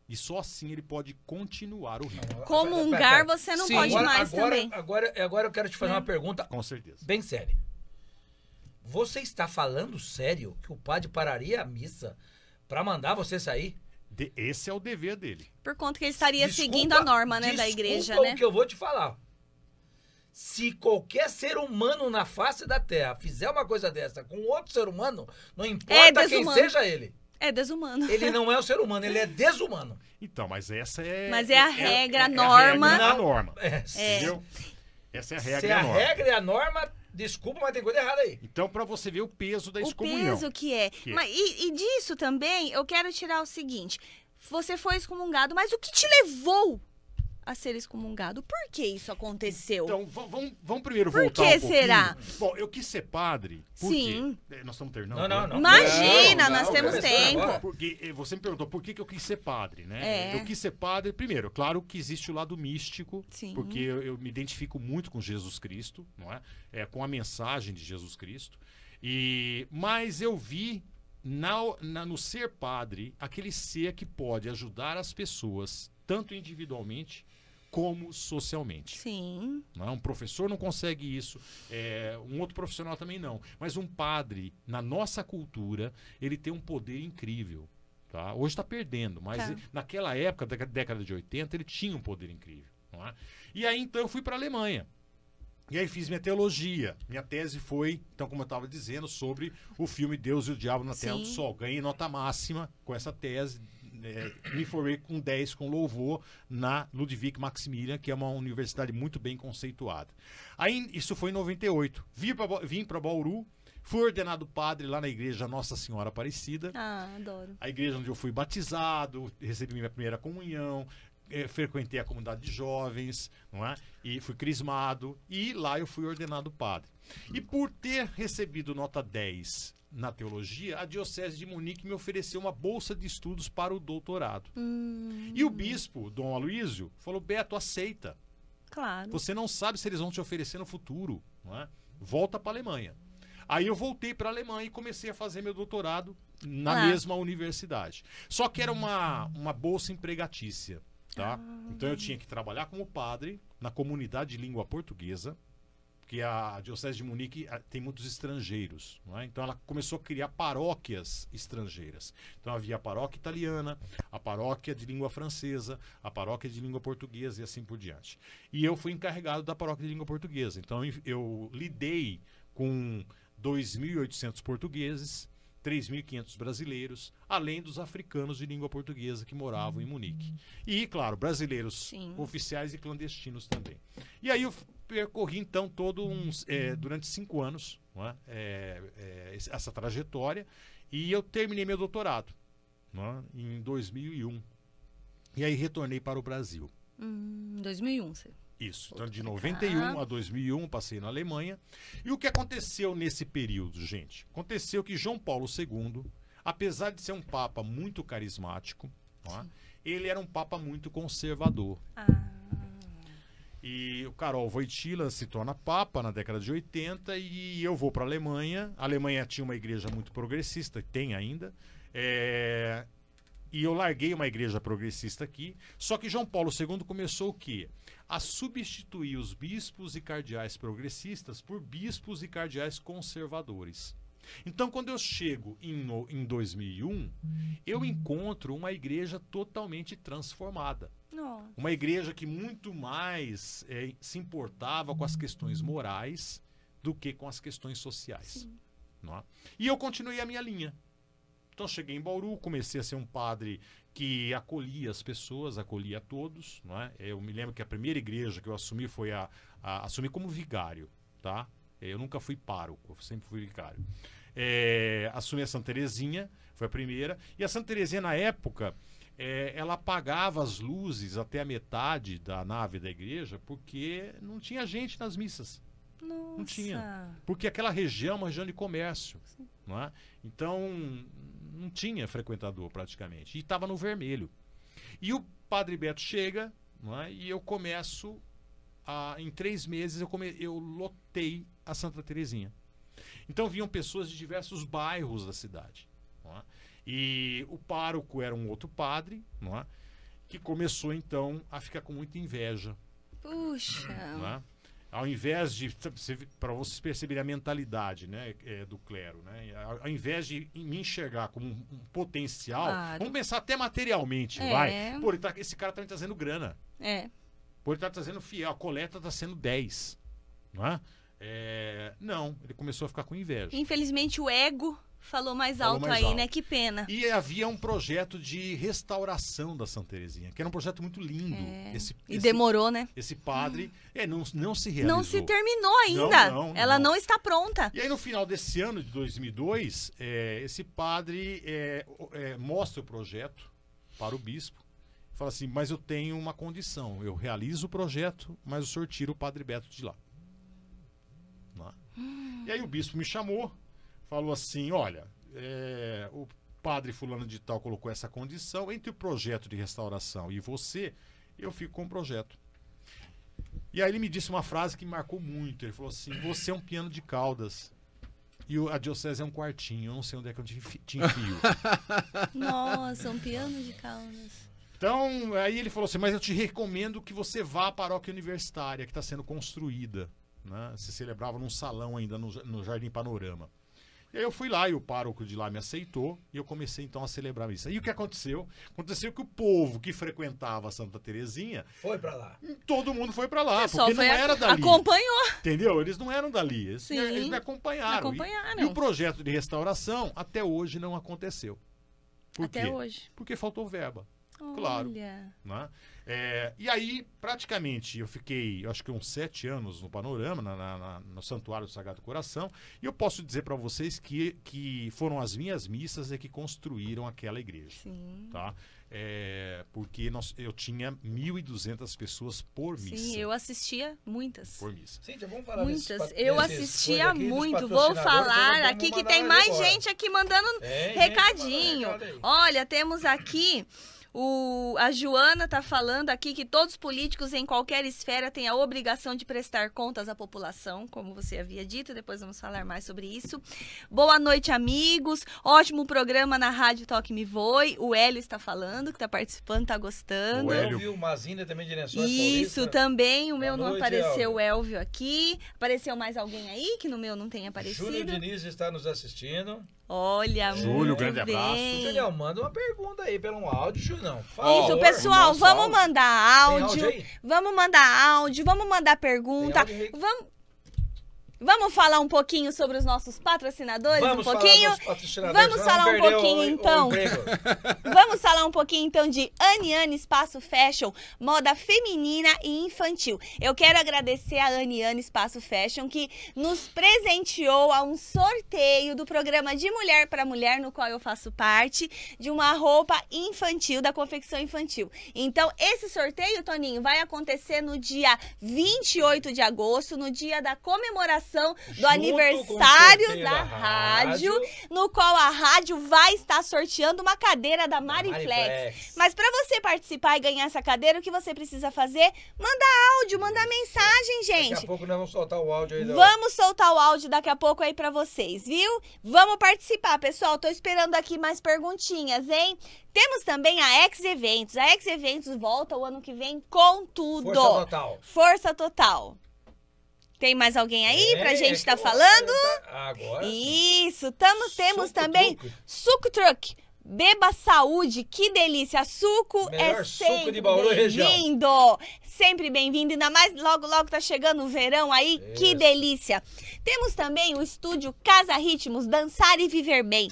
e só assim ele pode continuar o rito. Comungar você não Sim. pode mais também. Agora eu quero te fazer uma pergunta Com certeza. bem séria. Você está falando sério que o padre pararia a missa para mandar você sair? Esse é o dever dele. Por conta que ele estaria Desculpa- seguindo a norma, né, da igreja, desculpa né? o que eu vou te falar. Se qualquer ser humano na face da Terra fizer uma coisa dessa com outro ser humano, não importa quem desumano. seja ele. É desumano. Ele não é um ser humano, ele é desumano. Então, mas essa é... Mas é a regra, a a norma. regra, a Não. norma. É. Entendeu? Essa é a regra Se e a a norma. regra é a norma, desculpa, mas tem coisa errada aí. Então, para você ver o peso da O excomunhão. peso que é. Que é. Mas, e disso também, eu quero tirar o seguinte. Você foi excomungado, mas o que te levou a ser excomungado? Por que isso aconteceu? Então, vamos primeiro Por voltar que um pouquinho. será? Bom, eu quis ser padre Sim. porque... Nós estamos terminando? Não, né? não. Imagina, Não, nós temos começou tempo. agora. Porque você me perguntou por que eu quis ser padre, né? É. Eu quis ser padre, primeiro, claro que existe o lado místico, Sim. porque eu me identifico muito com Jesus Cristo, não é? Com a mensagem de Jesus Cristo. Mas eu vi no ser padre aquele ser que pode ajudar as pessoas, tanto individualmente como socialmente. Sim. Não é? Um professor não consegue isso, um outro profissional também não. Mas um padre, na nossa cultura, ele tem um poder incrível. Tá? Hoje está perdendo, mas Tá. naquela época, da década de 80, ele tinha um poder incrível. Não é? E aí, então, eu fui para a Alemanha. E aí fiz minha teologia. Minha tese foi, então, como eu estava dizendo, sobre o filme Deus e o Diabo na Terra do Sim. Sol. Ganhei nota máxima com essa tese. Me formei com 10 com louvor na Ludwig Maximilian, que é uma universidade muito bem conceituada. Aí, isso foi em 98. Vim para Bauru, fui ordenado padre lá na igreja Nossa Senhora Aparecida. Ah, adoro. A igreja onde eu fui batizado, recebi minha primeira comunhão, frequentei a comunidade de jovens, não é? E fui crismado, e lá eu fui ordenado padre. E por ter recebido nota 10 na teologia, a Diocese de Munique me ofereceu uma bolsa de estudos para o doutorado. E o bispo, Dom Aloísio, falou: Beto, aceita. Claro. Você não sabe se eles vão te oferecer no futuro, não é? Volta para a Alemanha. Aí eu voltei para a Alemanha e comecei a fazer meu doutorado na mesma universidade. Só que era uma bolsa empregatícia. Tá? Então eu tinha que trabalhar como padre na comunidade de língua portuguesa, porque a Diocese de Munique tem muitos estrangeiros, não é? Então ela começou a criar paróquias estrangeiras. Então havia a paróquia italiana, a paróquia de língua francesa, a paróquia de língua portuguesa e assim por diante. E eu fui encarregado da paróquia de língua portuguesa. Então eu lidei com 2.800 portugueses, 3.500 brasileiros, além dos africanos de língua portuguesa que moravam em Munique. E, claro, brasileiros Sim. oficiais e clandestinos também. E aí eu percorri, então, durante 5 anos, não é? Essa trajetória, e eu terminei meu doutorado, não é? Em 2001. E aí retornei para o Brasil. 2001, você. Isso, então de 91 a 2001 passei na Alemanha. E o que aconteceu nesse período, gente? Aconteceu que João Paulo II, apesar de ser um papa muito carismático, não é? Ele era um papa muito conservador. E o Karol Wojtyla se torna papa na década de 80 e eu vou para a Alemanha. A Alemanha tinha uma igreja muito progressista, tem ainda. E eu larguei uma igreja progressista aqui. Só que João Paulo II começou o quê? A substituir os bispos e cardeais progressistas por bispos e cardeais conservadores. Então, quando eu chego em 2001, eu encontro uma igreja totalmente transformada. Nossa. Uma igreja que muito mais se importava com as questões morais do que com as questões sociais. Não é? E eu continuei a minha linha. Então, cheguei em Bauru, comecei a ser um padre que acolhia as pessoas, acolhia todos. Não é? Eu me lembro que a primeira igreja que eu assumi foi assumi como vigário. Tá? Eu nunca fui pároco, eu sempre fui vigário. Assumi a Santa Terezinha, foi a primeira. E a Santa Terezinha, na época, ela apagava as luzes até a metade da nave da igreja porque não tinha gente nas missas. Nossa. Não tinha. Porque aquela região é uma região de comércio. Não é? Então, não tinha frequentador praticamente. E estava no vermelho. E o Padre Beto chega, não é? E eu começo, em 3 meses, eu lotei a Santa Terezinha. Então vinham pessoas de diversos bairros da cidade. Não é? E o pároco era um outro padre, não é? Que começou então a ficar com muita inveja. Puxa! Não é? Ao invés de, para vocês perceberem a mentalidade, né, do clero, né? Ao invés de me enxergar como um potencial, claro. Vamos pensar até materialmente, vai. Pô, esse cara tá me trazendo grana. Pô, ele tá trazendo fiel, a coleta tá sendo 10. Não é? Não, ele começou a ficar com inveja. Infelizmente o ego falou mais alto aí, né? Que pena. E havia um projeto de restauração da Santa Terezinha, que era um projeto muito lindo. E demorou, né? Esse padre não se realizou. Não se terminou ainda. Ela não está pronta. E aí no final desse ano, de 2002, esse padre mostra o projeto para o bispo. Fala assim, mas eu tenho uma condição. Eu realizo o projeto, mas o senhor tira o Padre Beto de lá. E aí o bispo me chamou, falou assim, olha, o padre fulano de tal colocou essa condição, entre o projeto de restauração e você, eu fico com o projeto. E aí ele me disse uma frase que me marcou muito, ele falou assim, você é um piano de caudas e a diocese é um quartinho, eu não sei onde é que eu te enfio. Nossa, um piano de caudas. Então, aí ele falou assim, mas eu te recomendo que você vá à paróquia universitária que está sendo construída. Né? Se celebrava num salão ainda no Jardim Panorama. E aí eu fui lá e o pároco de lá me aceitou e eu comecei então a celebrar isso. E o que aconteceu? Aconteceu que o povo que frequentava Santa Terezinha foi para lá. Todo mundo foi para lá, porque não era dali. Acompanhou. Entendeu? Eles não eram dali. Eles me acompanharam. E o projeto de restauração até hoje não aconteceu. Por quê? Até hoje. Porque faltou verba. Olha. Claro. Né? E aí, praticamente, eu fiquei, acho que uns 7 anos no Panorama, no Santuário do Sagrado Coração, e eu posso dizer para vocês que foram as minhas missas que construíram aquela igreja. Sim. Tá? Porque eu tinha 1.200 pessoas por missa. Sim, eu assistia muitas. Por missa. Cíntia, vamos falar muitas. Eu assistia muito. Vou falar aqui que tem mais gente aqui mandando recadinho. Olha, temos aqui... A Joana está falando aqui que todos os políticos em qualquer esfera têm a obrigação de prestar contas à população, como você havia dito, depois vamos falar mais sobre isso. Boa noite, amigos. Ótimo programa na Rádio Toque Me Voe. O Hélio está falando, que está participando, está gostando. O Elvio Mazina também de Lençóis Isso, Paulista. também. O meu Boa não noite, apareceu o Elvio aqui. Apareceu mais alguém aí que no meu não tem aparecido? Júlio Diniz está nos assistindo. Olha, Júlio, muito grande bem. abraço. Daniel, manda uma pergunta aí pelo áudio, Júlio. Isso, pessoal, vamos mandar áudio. Vamos mandar pergunta. Vamos falar um pouquinho sobre os nossos patrocinadores? Vamos falar um pouquinho, então. Vamos falar um pouquinho, então, de Aniane Espaço Fashion, moda feminina e infantil. Eu quero agradecer a Aniane Espaço Fashion, que nos presenteou a um sorteio do programa de Mulher para Mulher, no qual eu faço parte, de uma roupa infantil, da confecção infantil. Então, esse sorteio, Toninho, vai acontecer no dia 28 de agosto, no dia da comemoração comemoração do aniversário da rádio, no qual a rádio vai estar sorteando uma cadeira da Mariflex. Mas para você participar e ganhar essa cadeira, o que você precisa fazer? Manda áudio, manda mensagem, gente. Daqui a pouco nós vamos soltar o áudio aí. Vamos soltar o áudio daqui a pouco aí para vocês, viu? Vamos participar, pessoal. Tô esperando aqui mais perguntinhas, hein? Temos também a X-Eventos. A X-Eventos volta o ano que vem com tudo. Força total. Força total. Tem mais alguém aí pra gente estar falando? Agora isso. Temos também Suco Truck. Beba saúde, que delícia. Suco melhor é sempre suco de Bauru bem-vindo. Sempre bem-vindo. Ainda mais logo tá chegando o verão aí. Isso. Que delícia. Temos também o estúdio Casa Ritmos, Dançar e Viver Bem.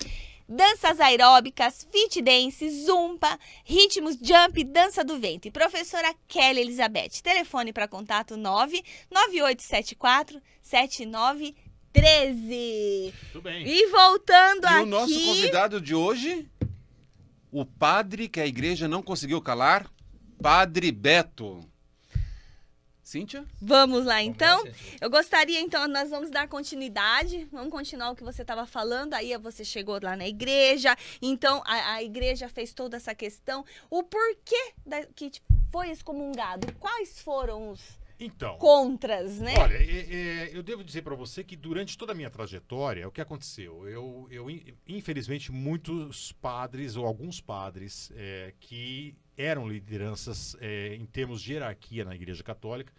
Danças aeróbicas, fit dance, zumba, ritmos jump, dança do ventre. Professora Kelly Elizabeth. Telefone para contato 99874-7913. Tudo bem. E voltando aqui... E o nosso convidado de hoje, o padre que a igreja não conseguiu calar, Padre Beto. Cíntia? Vamos lá, então. Eu gostaria, então, nós vamos dar continuidade. Vamos continuar o que você estava falando. Aí você chegou lá na igreja. Então, a igreja fez toda essa questão. O porquê que foi excomungado? Quais foram os contras, né? Olha, eu devo dizer para você que durante toda a minha trajetória, o que aconteceu? Eu infelizmente, muitos padres, ou alguns padres, que eram lideranças em termos de hierarquia na Igreja Católica,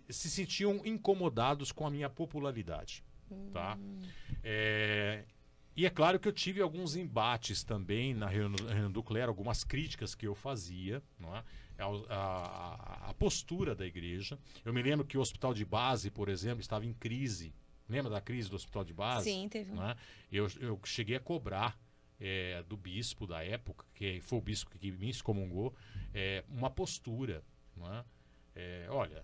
se sentiam incomodados com a minha popularidade. Tá? E é claro que eu tive alguns embates também na reunião do clero, algumas críticas que eu fazia, não é? A postura da igreja. Eu me lembro que o hospital de base, por exemplo, estava em crise. Lembra da crise do hospital de base? Sim, teve. Não é? Eu cheguei a cobrar do bispo da época, que foi o bispo que me excomungou, uma postura. Não é? Olha,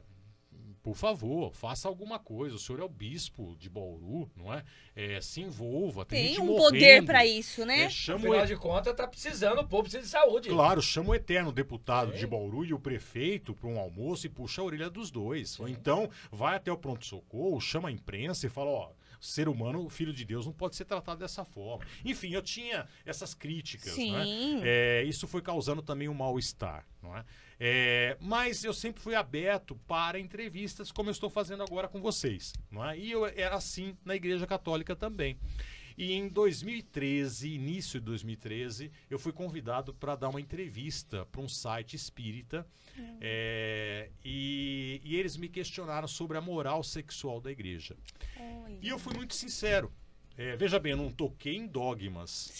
por favor, faça alguma coisa. O senhor é o bispo de Bauru, não é? Se envolva. Tem um poder para isso, né? Afinal de contas, tá precisando, o povo precisa de saúde. Claro, chama o eterno deputado de Bauru e o prefeito para um almoço e puxa a orelha dos dois. Sim. Ou então, vai até o pronto-socorro, chama a imprensa e fala, ó, ser humano, o filho de Deus, não pode ser tratado dessa forma. Enfim, eu tinha essas críticas. Sim. Não é? Isso foi causando também um mal-estar, não é? Mas eu sempre fui aberto para entrevistas, como eu estou fazendo agora com vocês. Não é? E eu era assim na Igreja Católica também. E em 2013, início de 2013, eu fui convidado para dar uma entrevista para um site espírita. E eles me questionaram sobre a moral sexual da igreja. E eu fui muito sincero. Veja bem, eu não toquei em dogmas,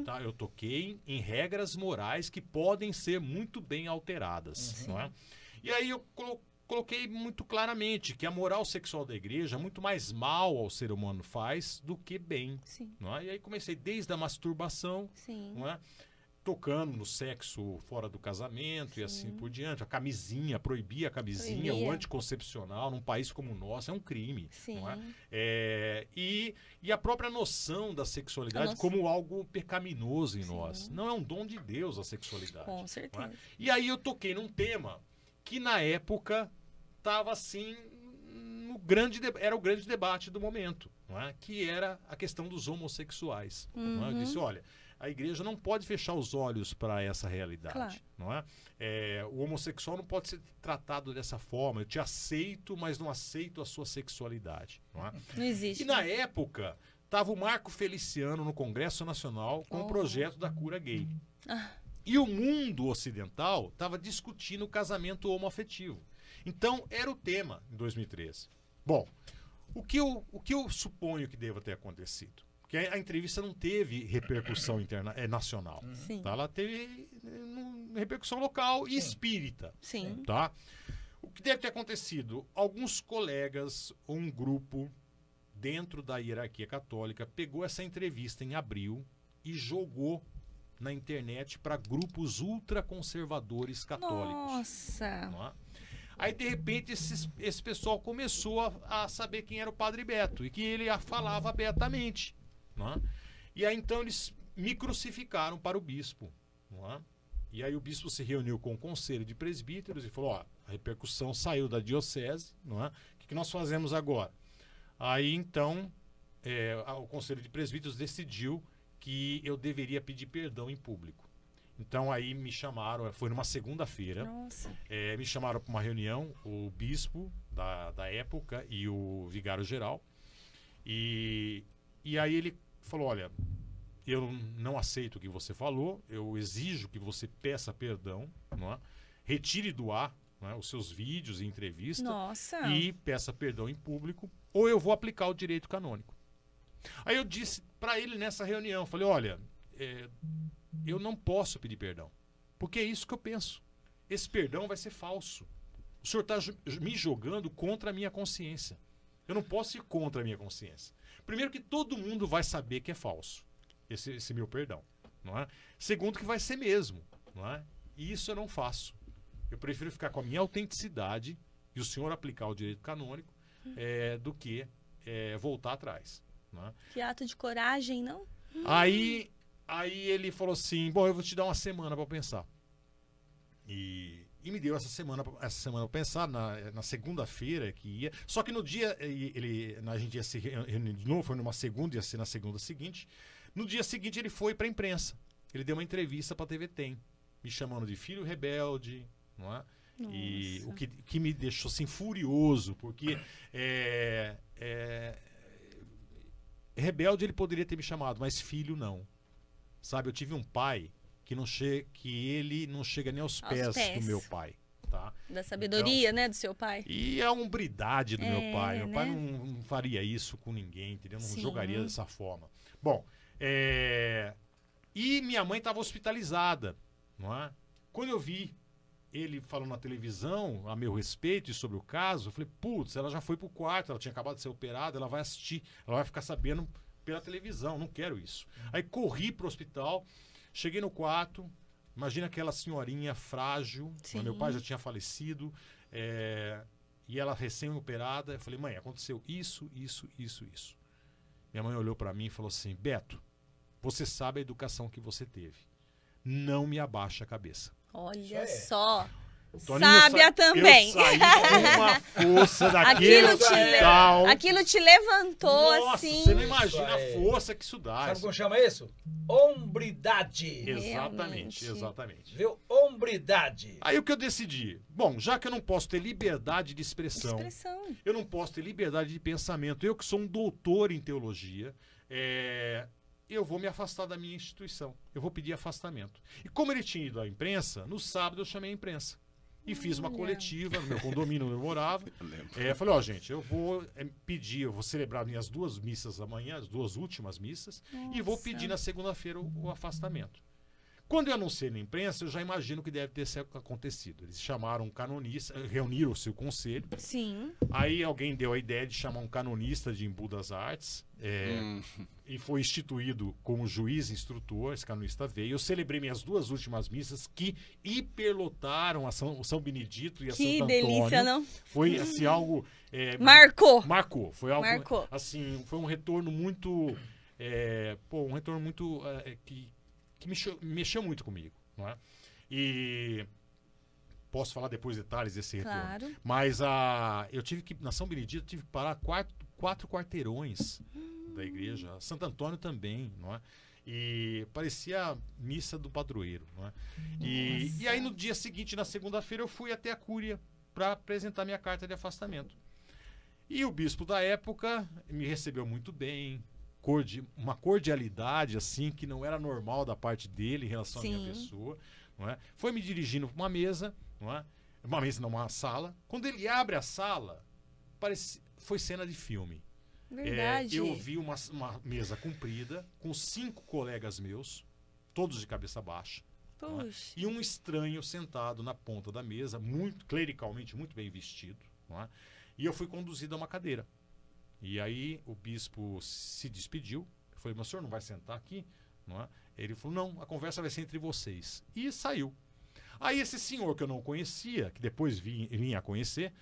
tá? Eu toquei em regras morais que podem ser muito bem alteradas. Não é? E aí eu coloquei muito claramente que a moral sexual da igreja muito mais mal ao ser humano faz do que bem. Não é? E aí comecei desde a masturbação, não é? Tocando no sexo fora do casamento e assim por diante. A camisinha, proibia a camisinha, o anticoncepcional, num país como o nosso, é um crime. Não é? E a própria noção da sexualidade como algo pecaminoso em nós. Não é um dom de Deus a sexualidade. Com certeza. E aí eu toquei num tema que na época estava assim, era o grande debate do momento, não é? Que era a questão dos homossexuais. Não é? Eu disse, olha, a igreja não pode fechar os olhos para essa realidade. Não é? O homossexual não pode ser tratado dessa forma. Eu te aceito, mas não aceito a sua sexualidade. Não é? Não existe. E na época, estava o Marco Feliciano no Congresso Nacional com o projeto da cura gay. E o mundo ocidental estava discutindo o casamento homoafetivo. Então, era o tema em 2013. Bom, o que eu suponho que deva ter acontecido? Porque a entrevista não teve repercussão nacional. Tá? Ela teve repercussão local e espírita. Tá? O que deve ter acontecido? Alguns colegas, um grupo dentro da hierarquia católica, pegou essa entrevista em abril e jogou na internet para grupos ultraconservadores católicos. Nossa! Não é? Aí, de repente, esse pessoal começou a saber quem era o Padre Beto e que ele falava abertamente. Não é? E aí, então, eles me crucificaram para o bispo. Não é? E aí o bispo se reuniu com o conselho de presbíteros e falou, ó, a repercussão saiu da diocese, não é? O que nós fazemos agora? Aí, então, o Conselho de Presbíteros decidiu que eu deveria pedir perdão em público. Então, aí me chamaram, foi numa segunda-feira, me chamaram para uma reunião, o bispo da época e o vigário-geral. E aí ele falou, olha, eu não aceito o que você falou, eu exijo que você peça perdão, não é? Retire do ar, não é? Os seus vídeos e entrevistas e peça perdão em público, ou eu vou aplicar o direito canônico. Aí eu disse para ele nessa reunião, falei, olha, eu não posso pedir perdão, porque é isso que eu penso. Esse perdão vai ser falso. O senhor está me jogando contra a minha consciência. Eu não posso ir contra a minha consciência. Primeiro que todo mundo vai saber que é falso, esse meu perdão, não é? Segundo que vai ser mesmo, não é? E isso eu não faço. Eu prefiro ficar com a minha autenticidade e o senhor aplicar o direito canônico do que voltar atrás. Não é? Que ato de coragem, não? Aí ele falou assim, bom, eu vou te dar uma semana para pensar. E me deu essa semana para pensar, na segunda-feira que ia. Só que no dia, a gente ia se reunir de novo, foi numa segunda, ia ser na segunda seguinte. No dia seguinte ele foi para a imprensa. Ele deu uma entrevista para a TV Tem, me chamando de filho rebelde, não é? Nossa. E o que me deixou assim furioso, porque rebelde ele poderia ter me chamado, mas filho não. Sabe, eu tive um pai que ele não chega nem aos pés do meu pai. Tá? Da sabedoria, então, né, do seu pai. E a hombridade do meu pai. Meu pai não faria isso com ninguém, entendeu? Não jogaria dessa forma. Bom, e minha mãe estava hospitalizada, não é? Quando eu vi ele falando na televisão a meu respeito e sobre o caso, eu falei, putz, ela já foi pro quarto, ela tinha acabado de ser operada, ela vai assistir, ela vai ficar sabendo pela televisão, não quero isso. Aí corri pro hospital, cheguei no quarto, imagina aquela senhorinha frágil, meu pai já tinha falecido, e ela recém-operada. Eu falei, mãe, aconteceu isso. Minha mãe olhou para mim e falou assim, Beto, você sabe a educação que você teve. Não me abaixa a cabeça. Olha só. Toninho, sábia também. Eu saí com uma força daquele hospital. Aquilo te levantou. Nossa, assim. Você não imagina a força que isso dá. Sabe como chama isso? Hombridade. Exatamente. Viu? Hombridade. Aí o que eu decidi? Bom, já que eu não posso ter liberdade de expressão, eu não posso ter liberdade de pensamento, eu que sou um doutor em teologia, eu vou me afastar da minha instituição. Eu vou pedir afastamento. E como ele tinha ido à imprensa, no sábado eu chamei a imprensa. E fiz uma coletiva no meu condomínio onde eu morava. Falei, gente, eu vou pedir, eu vou celebrar minhas 2 missas amanhã, as 2 últimas missas, e vou pedir na segunda-feira o afastamento. Quando eu anunciei na imprensa, eu já imagino que deve ter acontecido. Eles chamaram um canonista, reuniram o seu conselho. Sim. Aí alguém deu a ideia de chamar um canonista de Embu das Artes, e foi instituído como juiz instrutor. Esse canonista veio. Eu celebrei minhas 2 últimas missas que hiperlotaram o São Benedito e a Santo Antônio. Que delícia, não? Foi assim algo... Marcou. Foi algo assim, foi um retorno muito... um retorno muito... que mexeu muito comigo, não é? E posso falar depois detalhes desse retorno. Claro. Mas eu tive que, na São Benedito, tive que parar 4 quarteirões da igreja. Santo Antônio também, não é? E parecia a missa do padroeiro, não é? E aí no dia seguinte, na segunda-feira, eu fui até a Cúria para apresentar minha carta de afastamento. E o bispo da época me recebeu muito bem, uma cordialidade assim que não era normal da parte dele em relação à minha pessoa, não é? Foi me dirigindo para uma mesa, não é? Uma sala. Quando ele abre a sala, foi cena de filme. Verdade. Eu vi uma mesa comprida com 5 colegas meus, todos de cabeça baixa, não é? E um estranho sentado na ponta da mesa, clericalmente muito bem vestido, não é? E eu fui conduzido a uma cadeira. E aí o bispo se despediu. Eu falei, mas o senhor não vai sentar aqui? Não é? Ele falou, não, a conversa vai ser entre vocês. E saiu. Aí esse senhor que eu não conhecia, que depois vinha a conhecer,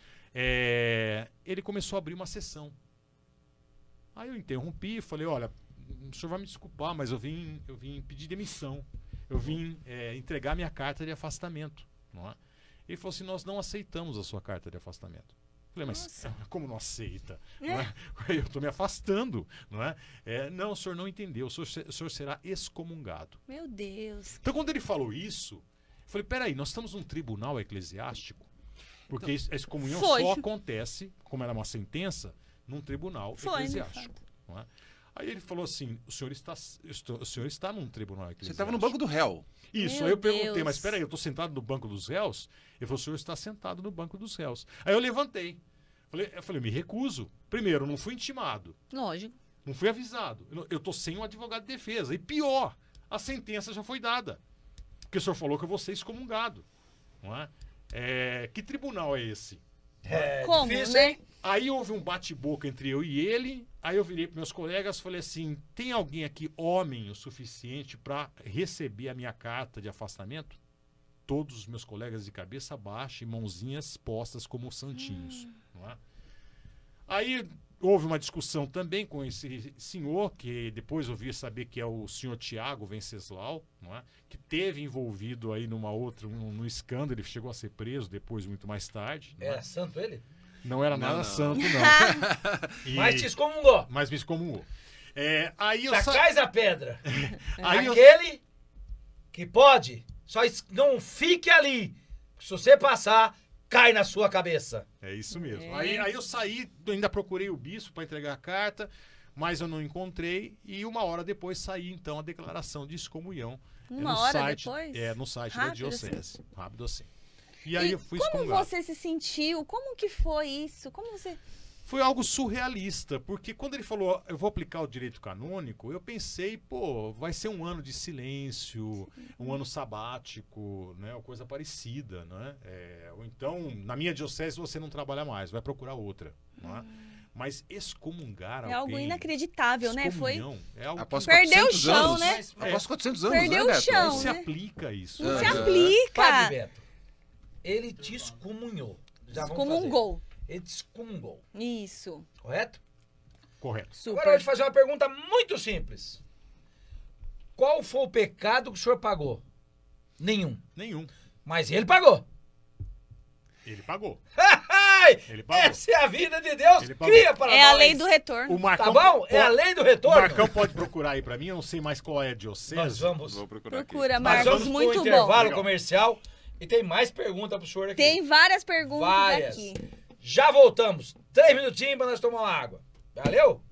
ele começou a abrir uma sessão. Aí eu interrompi e falei, olha, o senhor vai me desculpar, mas eu vim pedir demissão. Eu vim entregar minha carta de afastamento. Não é? Ele falou assim, nós não aceitamos a sua carta de afastamento. Falei, mas como não aceita? Não é? Eu estou me afastando, não é? Não, o senhor não entendeu, o senhor será excomungado. Meu Deus. Então, quando ele falou isso, eu falei, peraí, nós estamos num tribunal eclesiástico? Porque a excomunhão só acontece, como era uma sentença, num tribunal eclesiástico. Não é? Aí ele falou assim, o senhor está num tribunal eclesiástico. Você estava no banco do réu. Isso, aí eu perguntei, mas espera aí, eu estou sentado no banco dos réus? Ele falou, o senhor está sentado no banco dos réus. Aí eu levantei. Eu falei, me recuso. Primeiro, não fui intimado. Lógico. Não fui avisado. Eu estou sem um advogado de defesa. E pior, a sentença já foi dada. Porque o senhor falou que eu vou ser excomungado. Não é? Que tribunal é esse? Como, difícil, né? hein? Aí houve um bate-boca entre eu e ele. Aí eu virei para meus colegas e falei assim, tem alguém aqui homem o suficiente para receber a minha carta de afastamento? Todos os meus colegas de cabeça baixa e mãozinhas postas como santinhos. Não é? Aí houve uma discussão também com esse senhor, que depois eu vi saber que é o senhor Tiago Venceslau, não é? Que teve envolvido aí num escândalo, ele chegou a ser preso depois, muito mais tarde. Era santo ele? Não era nada santo, não. Mas te excomungou. Mas me excomungou. Aí eu Sacais a pedra. Aí Aquele que pode, só não fique ali. Se você passar, cai na sua cabeça. É isso mesmo. Aí eu saí, ainda procurei o bispo para entregar a carta, mas eu não encontrei. E uma hora depois saí, então, a declaração de excomunhão. Uma hora depois? No site Rápido da diocese. assim. Rápido assim. E aí eu fui como excomungado. você se sentiu? Como que foi isso? Como você... Foi algo surrealista, porque quando ele falou, eu vou aplicar o direito canônico, eu pensei, vai ser um ano de silêncio, um ano sabático, né, ou coisa parecida, né? Ou então, na minha diocese você não trabalha mais, vai procurar outra, não é? Mas excomungar alguém... É algo inacreditável, né? É algo Após perdeu o 400 chão, anos, né? Após 400 anos, Perdeu né, o Beto? chão. Não se né? aplica isso. Não se Padre aplica. Beto, ele te excomunhou. Já vamos Excomungou. fazer. Ele te excomungou. Isso. Correto? Correto. Super. Agora eu vou te fazer uma pergunta muito simples. Qual foi o pecado que o senhor pagou? Nenhum. Nenhum. Mas ele pagou. Ele pagou. Ele pagou. Essa é a vida de Deus. Ele pagou. Cria para nós. É a lei do retorno. O Marcão, Tá bom? É a lei do retorno. O Marcão pode procurar aí pra mim, eu não sei mais qual é a diocese. Nós vamos, Vou procurar aqui. Procura, nós Marcos, vamos muito pro bom. intervalo Legal. comercial e tem mais perguntas pro senhor aqui. Tem várias perguntas Várias. aqui. Já voltamos. 3 minutinhos para nós tomar uma água. Valeu?